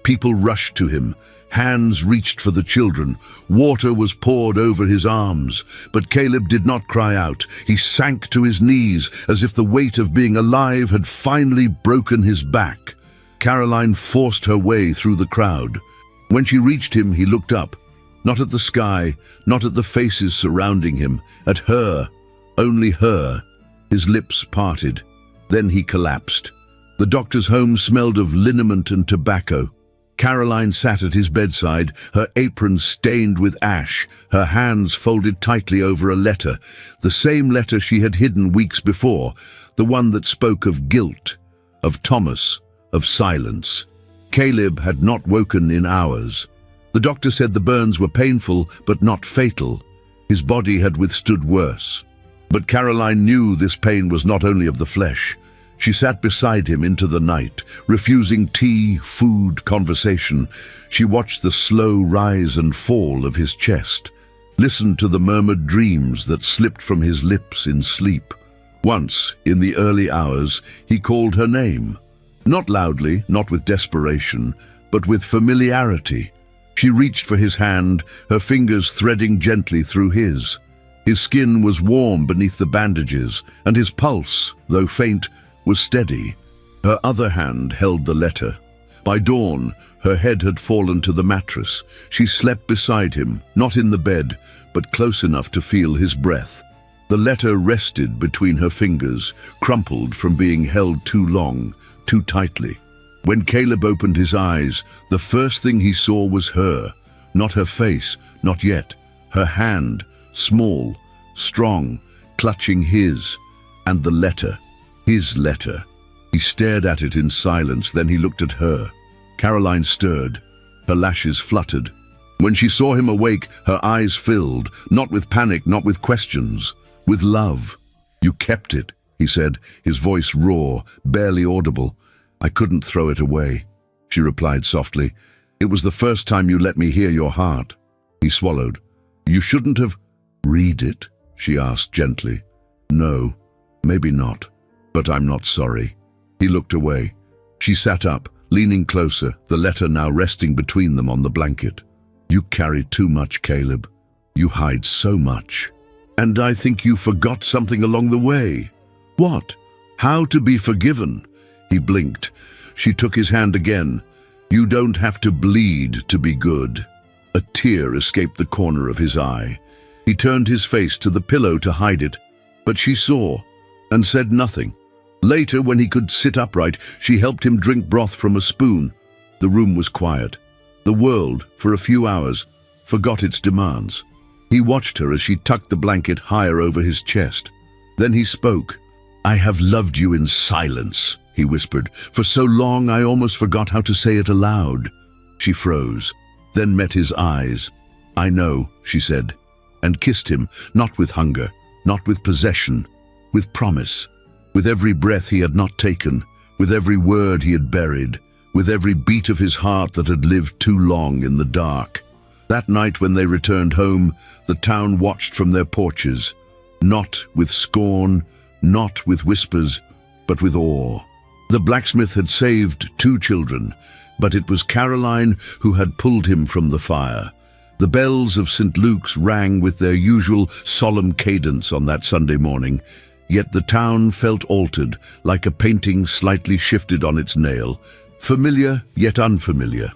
People rushed to him. Hands reached for the children. Water was poured over his arms. But Caleb did not cry out. He sank to his knees as if the weight of being alive had finally broken his back. Caroline forced her way through the crowd. When she reached him, he looked up. Not at the sky, not at the faces surrounding him. At her, only her. His lips parted. Then he collapsed. The doctor's home smelled of liniment and tobacco. Caroline sat at his bedside, her apron stained with ash, her hands folded tightly over a letter, the same letter she had hidden weeks before, the one that spoke of guilt, of Thomas, of silence. Caleb had not woken in hours. The doctor said the burns were painful but not fatal. His body had withstood worse. But Caroline knew this pain was not only of the flesh. She sat beside him into the night, refusing tea, food, conversation. She watched the slow rise and fall of his chest, listened to the murmured dreams that slipped from his lips in sleep. Once, in the early hours, he called her name. Not loudly, not with desperation, but with familiarity. She reached for his hand, her fingers threading gently through his. His skin was warm beneath the bandages, and his pulse, though faint, was steady. Her other hand held the letter. By dawn, her head had fallen to the mattress. She slept beside him, not in the bed, but close enough to feel his breath. The letter rested between her fingers, crumpled from being held too long, too tightly. When Caleb opened his eyes, the first thing he saw was her. Not her face, not yet. Her hand, small, strong, clutching his, and the letter. His letter. He stared at it in silence, then he looked at her. Caroline stirred. Her lashes fluttered. When she saw him awake, her eyes filled, not with panic, not with questions, with love. "You kept it," he said, his voice raw, barely audible. "I couldn't throw it away," she replied softly. "It was the first time you let me hear your heart." He swallowed. "You shouldn't have—" "Read it?" she asked gently. "No, maybe not, but I'm not sorry." He looked away. She sat up, leaning closer, the letter now resting between them on the blanket. "You carry too much, Caleb. You hide so much. And I think you forgot something along the way." "What?" "How to be forgiven." He blinked. She took his hand again. "You don't have to bleed to be good." A tear escaped the corner of his eye. He turned his face to the pillow to hide it, but she saw and said nothing. Later, when he could sit upright, she helped him drink broth from a spoon. The room was quiet. The world, for a few hours, forgot its demands. He watched her as she tucked the blanket higher over his chest. Then he spoke. "I have loved you in silence," he whispered. "For so long I almost forgot how to say it aloud." She froze, then met his eyes. "I know," she said, and kissed him, not with hunger, not with possession, with promise. With every breath he had not taken, with every word he had buried, with every beat of his heart that had lived too long in the dark. That night when they returned home, the town watched from their porches, not with scorn, not with whispers, but with awe. The blacksmith had saved 2 children, but it was Caroline who had pulled him from the fire. The bells of St. Luke's rang with their usual solemn cadence on that Sunday morning, yet the town felt altered, like a painting slightly shifted on its nail, familiar yet unfamiliar.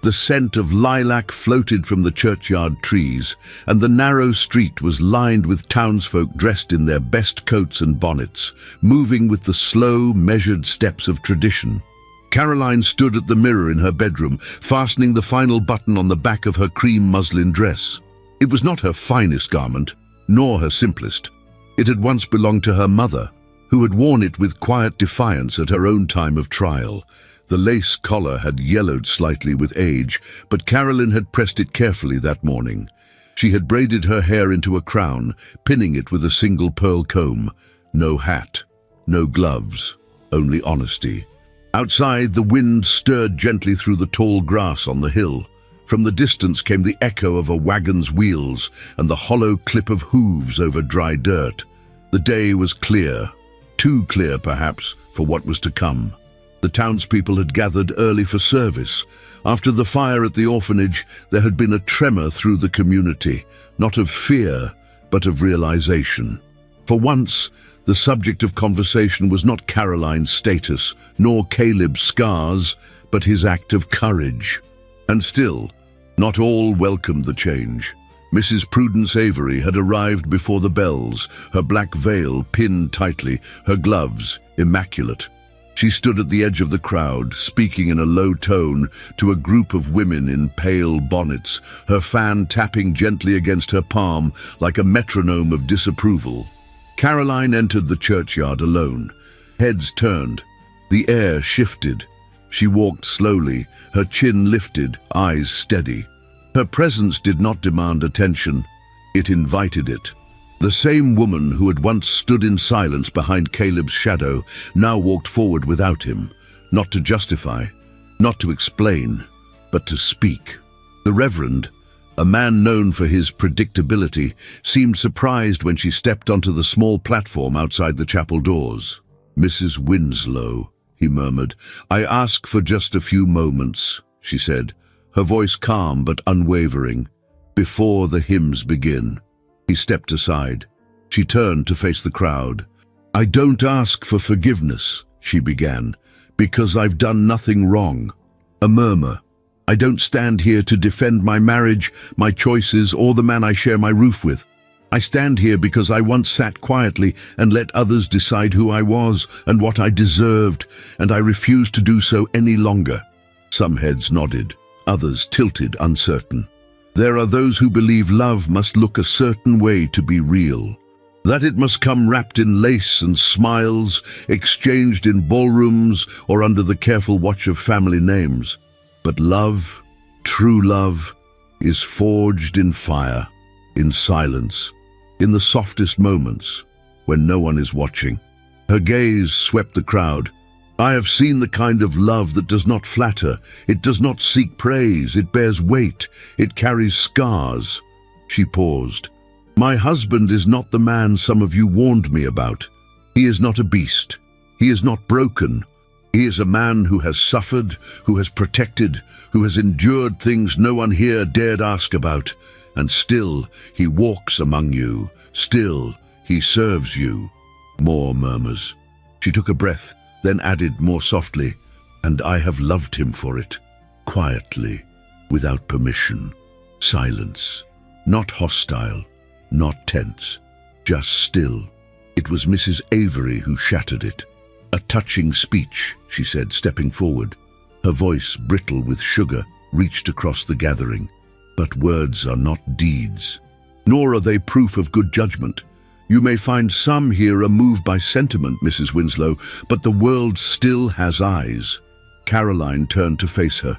The scent of lilac floated from the churchyard trees, and the narrow street was lined with townsfolk dressed in their best coats and bonnets, moving with the slow, measured steps of tradition. Caroline stood at the mirror in her bedroom, fastening the final button on the back of her cream muslin dress. It was not her finest garment, nor her simplest. It had once belonged to her mother, who had worn it with quiet defiance at her own time of trial. The lace collar had yellowed slightly with age, but Caroline had pressed it carefully that morning. She had braided her hair into a crown, pinning it with a single pearl comb. No hat, no gloves, only honesty. Outside, the wind stirred gently through the tall grass on the hill. From the distance came the echo of a wagon's wheels and the hollow clip of hooves over dry dirt. The day was clear, too clear perhaps for what was to come. The townspeople had gathered early for service. After the fire at the orphanage, there had been a tremor through the community, not of fear, but of realization. For once, the subject of conversation was not Caroline's status, nor Caleb's scars, but his act of courage. And still, not all welcomed the change. Mrs. Prudence Avery had arrived before the bells, her black veil pinned tightly, her gloves immaculate. She stood at the edge of the crowd, speaking in a low tone to a group of women in pale bonnets, her fan tapping gently against her palm like a metronome of disapproval. Caroline entered the churchyard alone. Heads turned. The air shifted. She walked slowly, her chin lifted, eyes steady. Her presence did not demand attention. It invited it. The same woman who had once stood in silence behind Caleb's shadow now walked forward without him, not to justify, not to explain, but to speak. The Reverend, a man known for his predictability, seemed surprised when she stepped onto the small platform outside the chapel doors. "Mrs. Winslow," he murmured. "I ask for just a few moments," she said, her voice calm but unwavering, "before the hymns begin." He stepped aside. She turned to face the crowd. "I don't ask for forgiveness," she began, "because I've done nothing wrong." A murmur. "I don't stand here to defend my marriage, my choices, or the man I share my roof with. I stand here because I once sat quietly and let others decide who I was and what I deserved, and I refuse to do so any longer." Some heads nodded, others tilted, uncertain. There are those who believe love must look a certain way to be real. that it must come wrapped in lace and smiles, exchanged in ballrooms or under the careful watch of family names. But love, true love, is forged in fire, in silence, in the softest moments, when no one is watching. Her gaze swept the crowd. I have seen the kind of love that does not flatter, it does not seek praise, it bears weight, it carries scars. She paused. My husband is not the man some of you warned me about. He is not a beast. He is not broken. He is a man who has suffered, who has protected, who has endured things no one here dared ask about. And still he walks among you. Still he serves you. More murmurs. She took a breath, then added more softly, and I have loved him for it. Quietly, without permission. Silence. Not hostile. Not tense, just still. It was Mrs. Avery who shattered it. A touching speech, she said, stepping forward. Her voice, brittle with sugar, reached across the gathering. But words are not deeds, nor are they proof of good judgment. You may find some here are moved by sentiment, Mrs. Winslow, but the world still has eyes. Caroline turned to face her.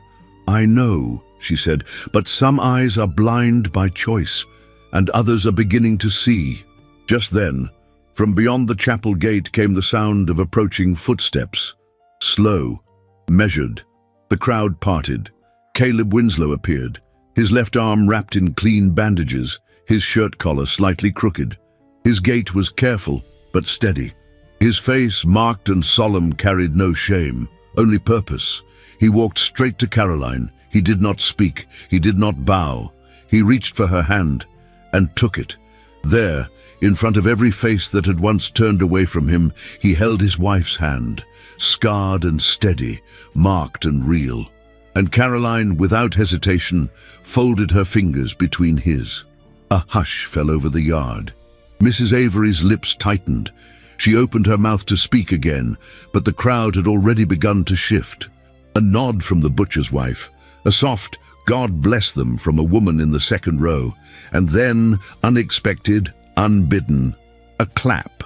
I know, she said, but some eyes are blind by choice, and others are beginning to see. Just then, from beyond the chapel gate came the sound of approaching footsteps. Slow, measured. The crowd parted. Caleb Winslow appeared, his left arm wrapped in clean bandages, his shirt collar slightly crooked. His gait was careful, but steady. His face, marked and solemn, carried no shame, only purpose. He walked straight to Caroline. He did not speak. He did not bow. He reached for her hand and took it. There, in front of every face that had once turned away from him, he held his wife's hand, scarred and steady, marked and real. And Caroline, without hesitation, folded her fingers between his. A hush fell over the yard. Mrs. Avery's lips tightened. She opened her mouth to speak again, but the crowd had already begun to shift. A nod from the butcher's wife, a soft God bless them from a woman in the second row, and then, unexpected, unbidden, a clap.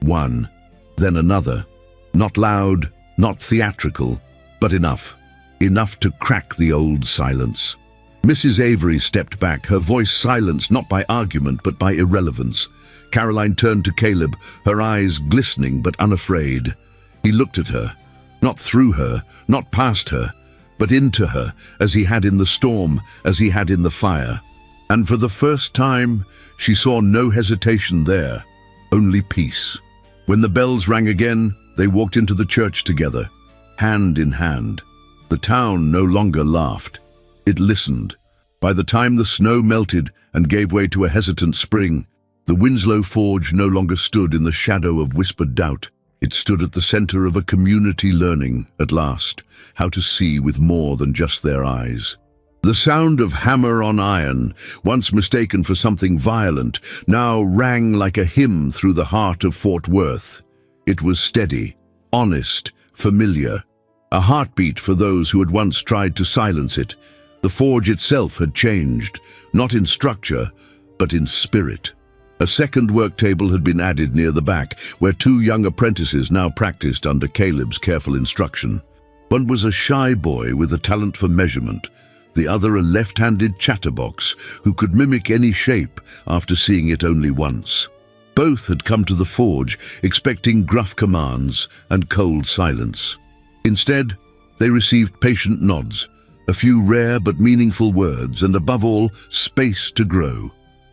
One, then another. Not loud, not theatrical, but enough. Enough to crack the old silence. Mrs. Avery stepped back, her voice silenced not by argument but by irrelevance. Caroline turned to Caleb, her eyes glistening but unafraid. He looked at her, not through her, not past her, but into her, as he had in the storm, as he had in the fire. And for the first time, she saw no hesitation there, only peace. When the bells rang again, they walked into the church together, hand in hand. The town no longer laughed. It listened. By the time the snow melted and gave way to a hesitant spring, the Winslow Forge no longer stood in the shadow of whispered doubt. It stood at the center of a community learning, at last, how to see with more than just their eyes. The sound of hammer on iron, once mistaken for something violent, now rang like a hymn through the heart of Fort Worth. It was steady, honest, familiar, a heartbeat for those who had once tried to silence it. The forge itself had changed, not in structure, but in spirit. A second work table had been added near the back, where two young apprentices now practiced under Caleb's careful instruction. One was a shy boy with a talent for measurement, the other a left-handed chatterbox who could mimic any shape after seeing it only once. Both had come to the forge expecting gruff commands and cold silence. Instead, they received patient nods, a few rare but meaningful words, and above all, space to grow.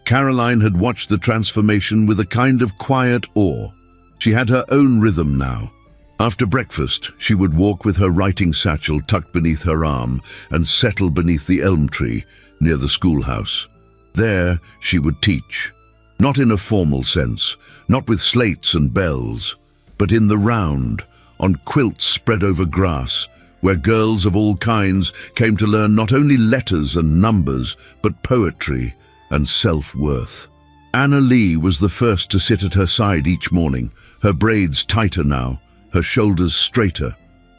Caroline had watched the transformation with a kind of quiet awe. She had her own rhythm now. After breakfast, she would walk with her writing satchel tucked beneath her arm and settle beneath the elm tree near the schoolhouse. There, she would teach. Not in a formal sense, not with slates and bells, but in the round, on quilts spread over grass, where girls of all kinds came to learn not only letters and numbers, but poetry and self-worth. Anna Lee was the first to sit at her side each morning, her braids tighter now, her shoulders straighter.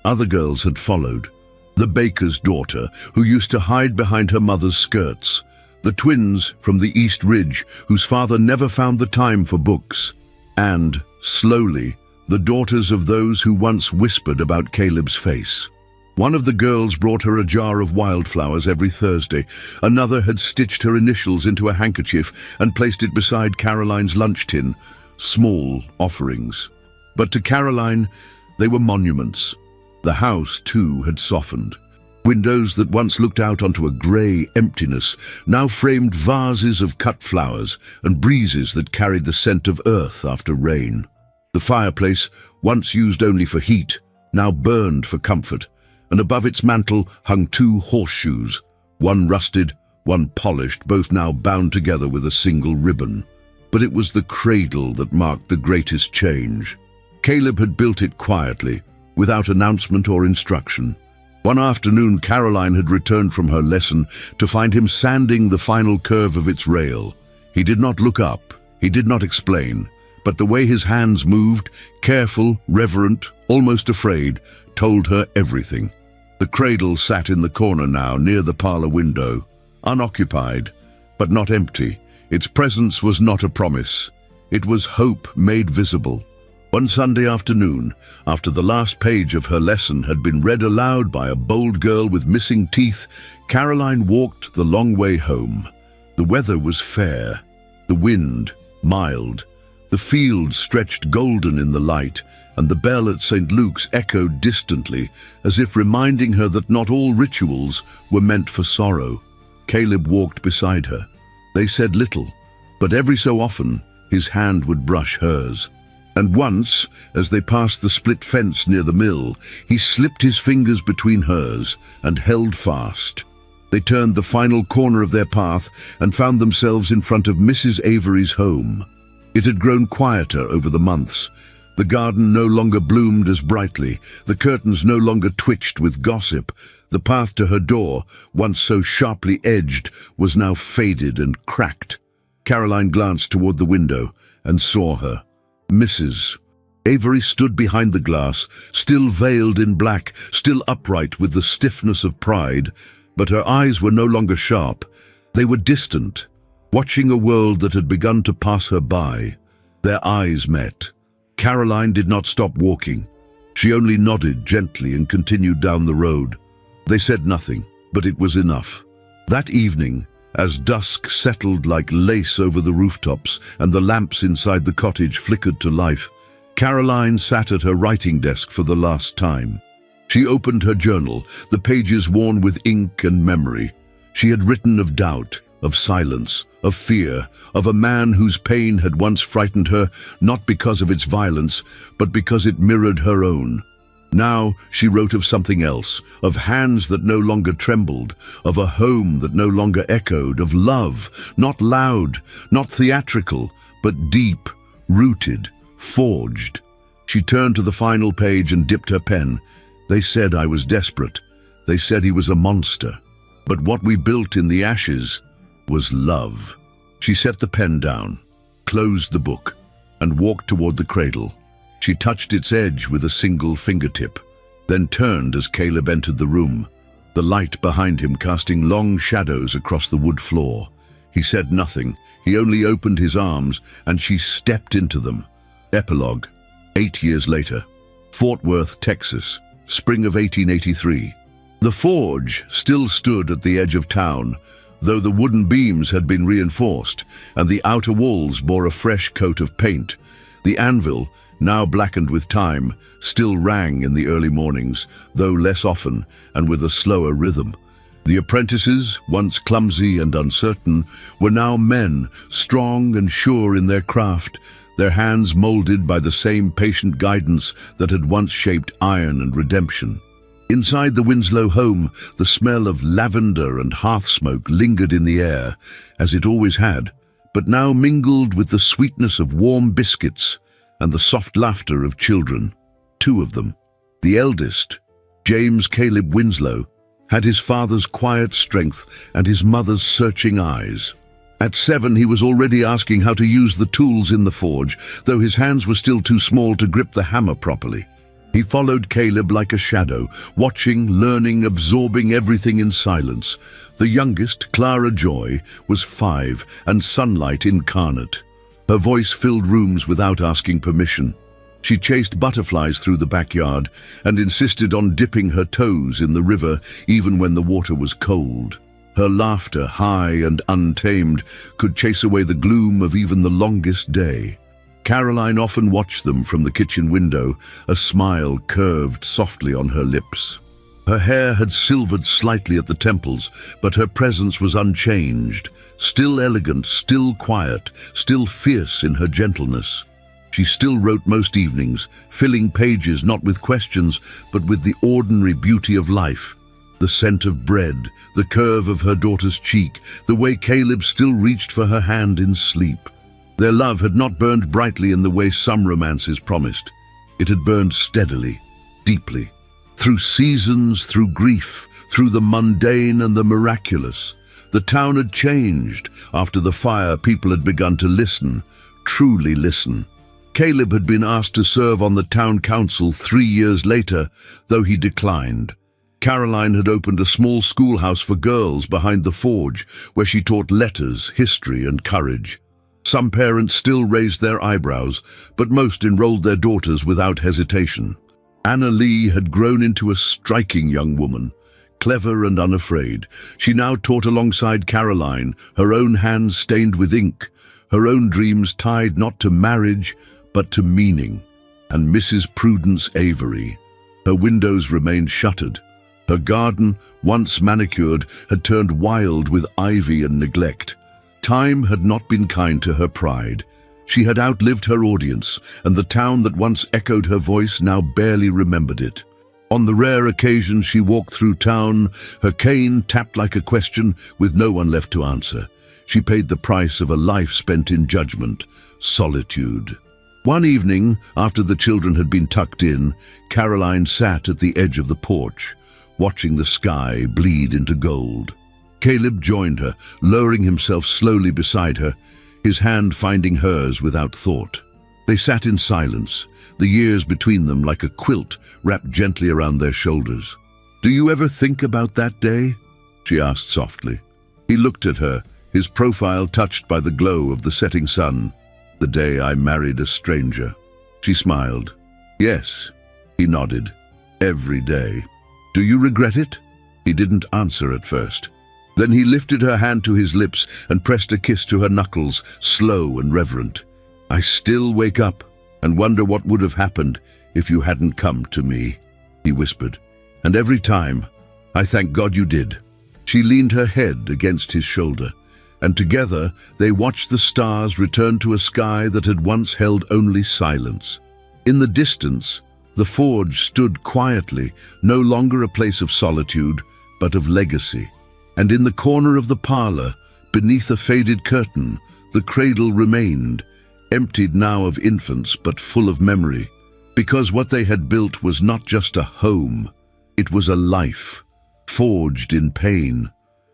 Other girls had followed. The baker's daughter, who used to hide behind her mother's skirts, The twins from the East Ridge, whose father never found the time for books. And, slowly, the daughters of those who once whispered about Caleb's face. One of the girls brought her a jar of wildflowers every Thursday. Another had stitched her initials into a handkerchief and placed it beside Caroline's lunch tin. Small offerings. But to Caroline, they were monuments. The house, too, had softened. Windows that once looked out onto a grey emptiness now framed vases of cut flowers and breezes that carried the scent of earth after rain. The fireplace, once used only for heat, now burned for comfort, and above its mantel hung two horseshoes, one rusted, one polished, both now bound together with a single ribbon. But it was the cradle that marked the greatest change. Caleb had built it quietly, without announcement or instruction. One afternoon, Caroline had returned from her lesson to find him sanding the final curve of its rail. He did not look up, he did not explain, but the way his hands moved, careful, reverent, almost afraid, told her everything. The cradle sat in the corner now, near the parlor window, unoccupied, but not empty. Its presence was not a promise. It was hope made visible. One Sunday afternoon, after the last page of her lesson had been read aloud by a bold girl with missing teeth, Caroline walked the long way home. The weather was fair, the wind mild, the fields stretched golden in the light, and the bell at St. Luke's echoed distantly, as if reminding her that not all rituals were meant for sorrow. Caleb walked beside her. They said little, but every so often his hand would brush hers. And once, as they passed the split fence near the mill, he slipped his fingers between hers and held fast. They turned the final corner of their path and found themselves in front of Mrs. Avery's home. It had grown quieter over the months. The garden no longer bloomed as brightly, the curtains no longer twitched with gossip. The path to her door, once so sharply edged, was now faded and cracked. Caroline glanced toward the window and saw her. Mrs. Avery stood behind the glass, still veiled in black, still upright with the stiffness of pride, but her eyes were no longer sharp. They were distant, watching a world that had begun to pass her by. Their eyes met. Caroline did not stop walking. She only nodded gently and continued down the road. They said nothing, but it was enough. That evening, as dusk settled like lace over the rooftops and the lamps inside the cottage flickered to life, Caroline sat at her writing desk for the last time. She opened her journal, the pages worn with ink and memory. She had written of doubt, of silence, of fear, of a man whose pain had once frightened her, not because of its violence, but because it mirrored her own. Now she wrote of something else, of hands that no longer trembled, of a home that no longer echoed, of love, not loud, not theatrical, but deep, rooted, forged. She turned to the final page and dipped her pen. They said I was desperate. They said he was a monster. But what we built in the ashes was love. She set the pen down, closed the book, and walked toward the cradle. She touched its edge with a single fingertip, then turned as Caleb entered the room, the light behind him casting long shadows across the wood floor. He said nothing. He only opened his arms, and she stepped into them. Epilogue. 8 years later. Fort Worth, Texas. Spring of 1883. The forge still stood at the edge of town, though the wooden beams had been reinforced, and the outer walls bore a fresh coat of paint. The anvil, now blackened with time, still rang in the early mornings, though less often and with a slower rhythm. The apprentices, once clumsy and uncertain, were now men, strong and sure in their craft, their hands molded by the same patient guidance that had once shaped iron and redemption. Inside the Winslow home, the smell of lavender and hearth smoke lingered in the air, as it always had, but now mingled with the sweetness of warm biscuits and the soft laughter of children. 2 of them. The eldest, James Caleb Winslow, had his father's quiet strength and his mother's searching eyes. At 7, he was already asking how to use the tools in the forge, though his hands were still too small to grip the hammer properly. He followed Caleb like a shadow, watching, learning, absorbing everything in silence. The youngest, Clara Joy, was 5 and sunlight incarnate. Her voice filled rooms without asking permission. She chased butterflies through the backyard and insisted on dipping her toes in the river even when the water was cold. Her laughter, high and untamed, could chase away the gloom of even the longest day. Caroline often watched them from the kitchen window, a smile curved softly on her lips. Her hair had silvered slightly at the temples, but her presence was unchanged, still elegant, still quiet, still fierce in her gentleness. She still wrote most evenings, filling pages not with questions, but with the ordinary beauty of life. The scent of bread, the curve of her daughter's cheek, the way Caleb still reached for her hand in sleep. Their love had not burned brightly in the way some romances promised. It had burned steadily, deeply, through seasons, through grief, through the mundane and the miraculous. The town had changed. After the fire, people had begun to listen, truly listen. Caleb had been asked to serve on the town council 3 years later, though he declined. Caroline had opened a small schoolhouse for girls behind the forge, where she taught letters, history, and courage. Some parents still raised their eyebrows, but most enrolled their daughters without hesitation. Anna Lee had grown into a striking young woman, clever and unafraid. She now taught alongside Caroline, her own hands stained with ink, her own dreams tied not to marriage, but to meaning. And Mrs. Prudence Avery. Her windows remained shuttered. Her garden, once manicured, had turned wild with ivy and neglect. Time had not been kind to her pride. She had outlived her audience, and the town that once echoed her voice now barely remembered it. On the rare occasions she walked through town, her cane tapped like a question, with no one left to answer. She paid the price of a life spent in judgment, solitude. One evening, after the children had been tucked in, Caroline sat at the edge of the porch, watching the sky bleed into gold. Caleb joined her, lowering himself slowly beside her, his hand finding hers without thought. They sat in silence, the years between them like a quilt wrapped gently around their shoulders. "Do you ever think about that day?" she asked softly. He looked at her, his profile touched by the glow of the setting sun. "The day I married a stranger." She smiled. "Yes," he nodded. "Every day." "Do you regret it?" He didn't answer at first. Then he lifted her hand to his lips and pressed a kiss to her knuckles, slow and reverent. "I still wake up and wonder what would have happened if you hadn't come to me," he whispered. "And every time, I thank God you did." She leaned her head against his shoulder, and together they watched the stars return to a sky that had once held only silence. In the distance, the forge stood quietly, no longer a place of solitude, but of legacy. And in the corner of the parlor, beneath a faded curtain, the cradle remained, emptied now of infants but full of memory, because what they had built was not just a home, it was a life, forged in pain,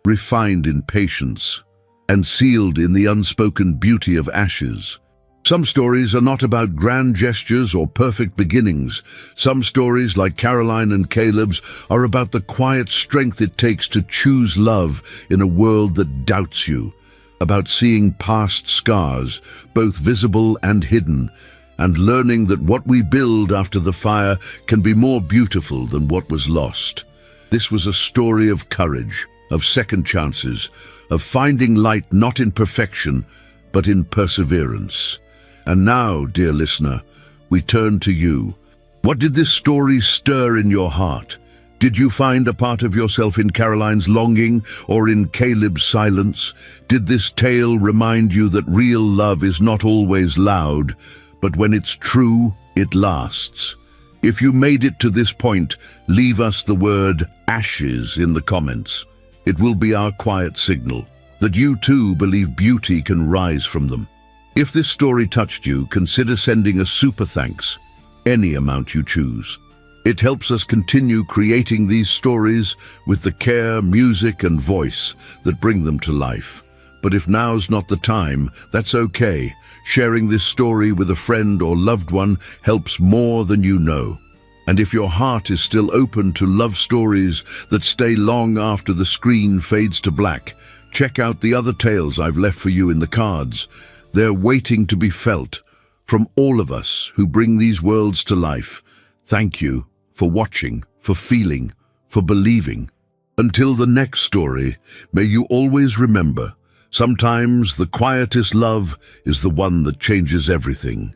refined in patience, and sealed in the unspoken beauty of ashes. Some stories are not about grand gestures or perfect beginnings. Some stories, like Caroline and Caleb's, are about the quiet strength it takes to choose love in a world that doubts you, about seeing past scars, both visible and hidden, and learning that what we build after the fire can be more beautiful than what was lost. This was a story of courage, of second chances, of finding light not in perfection, but in perseverance. And now, dear listener, we turn to you. What did this story stir in your heart? Did you find a part of yourself in Caroline's longing or in Caleb's silence? Did this tale remind you that real love is not always loud, but when it's true, it lasts? If you made it to this point, leave us the word ashes in the comments. It will be our quiet signal that you too believe beauty can rise from them. If this story touched you, consider sending a super thanks, any amount you choose. It helps us continue creating these stories with the care, music, and voice that bring them to life. But if now's not the time, that's okay. Sharing this story with a friend or loved one helps more than you know. And if your heart is still open to love stories that stay long after the screen fades to black, check out the other tales I've left for you in the cards. They're waiting to be felt. From all of us who bring these worlds to life, thank you for watching, for feeling, for believing. Until the next story, may you always remember, sometimes the quietest love is the one that changes everything.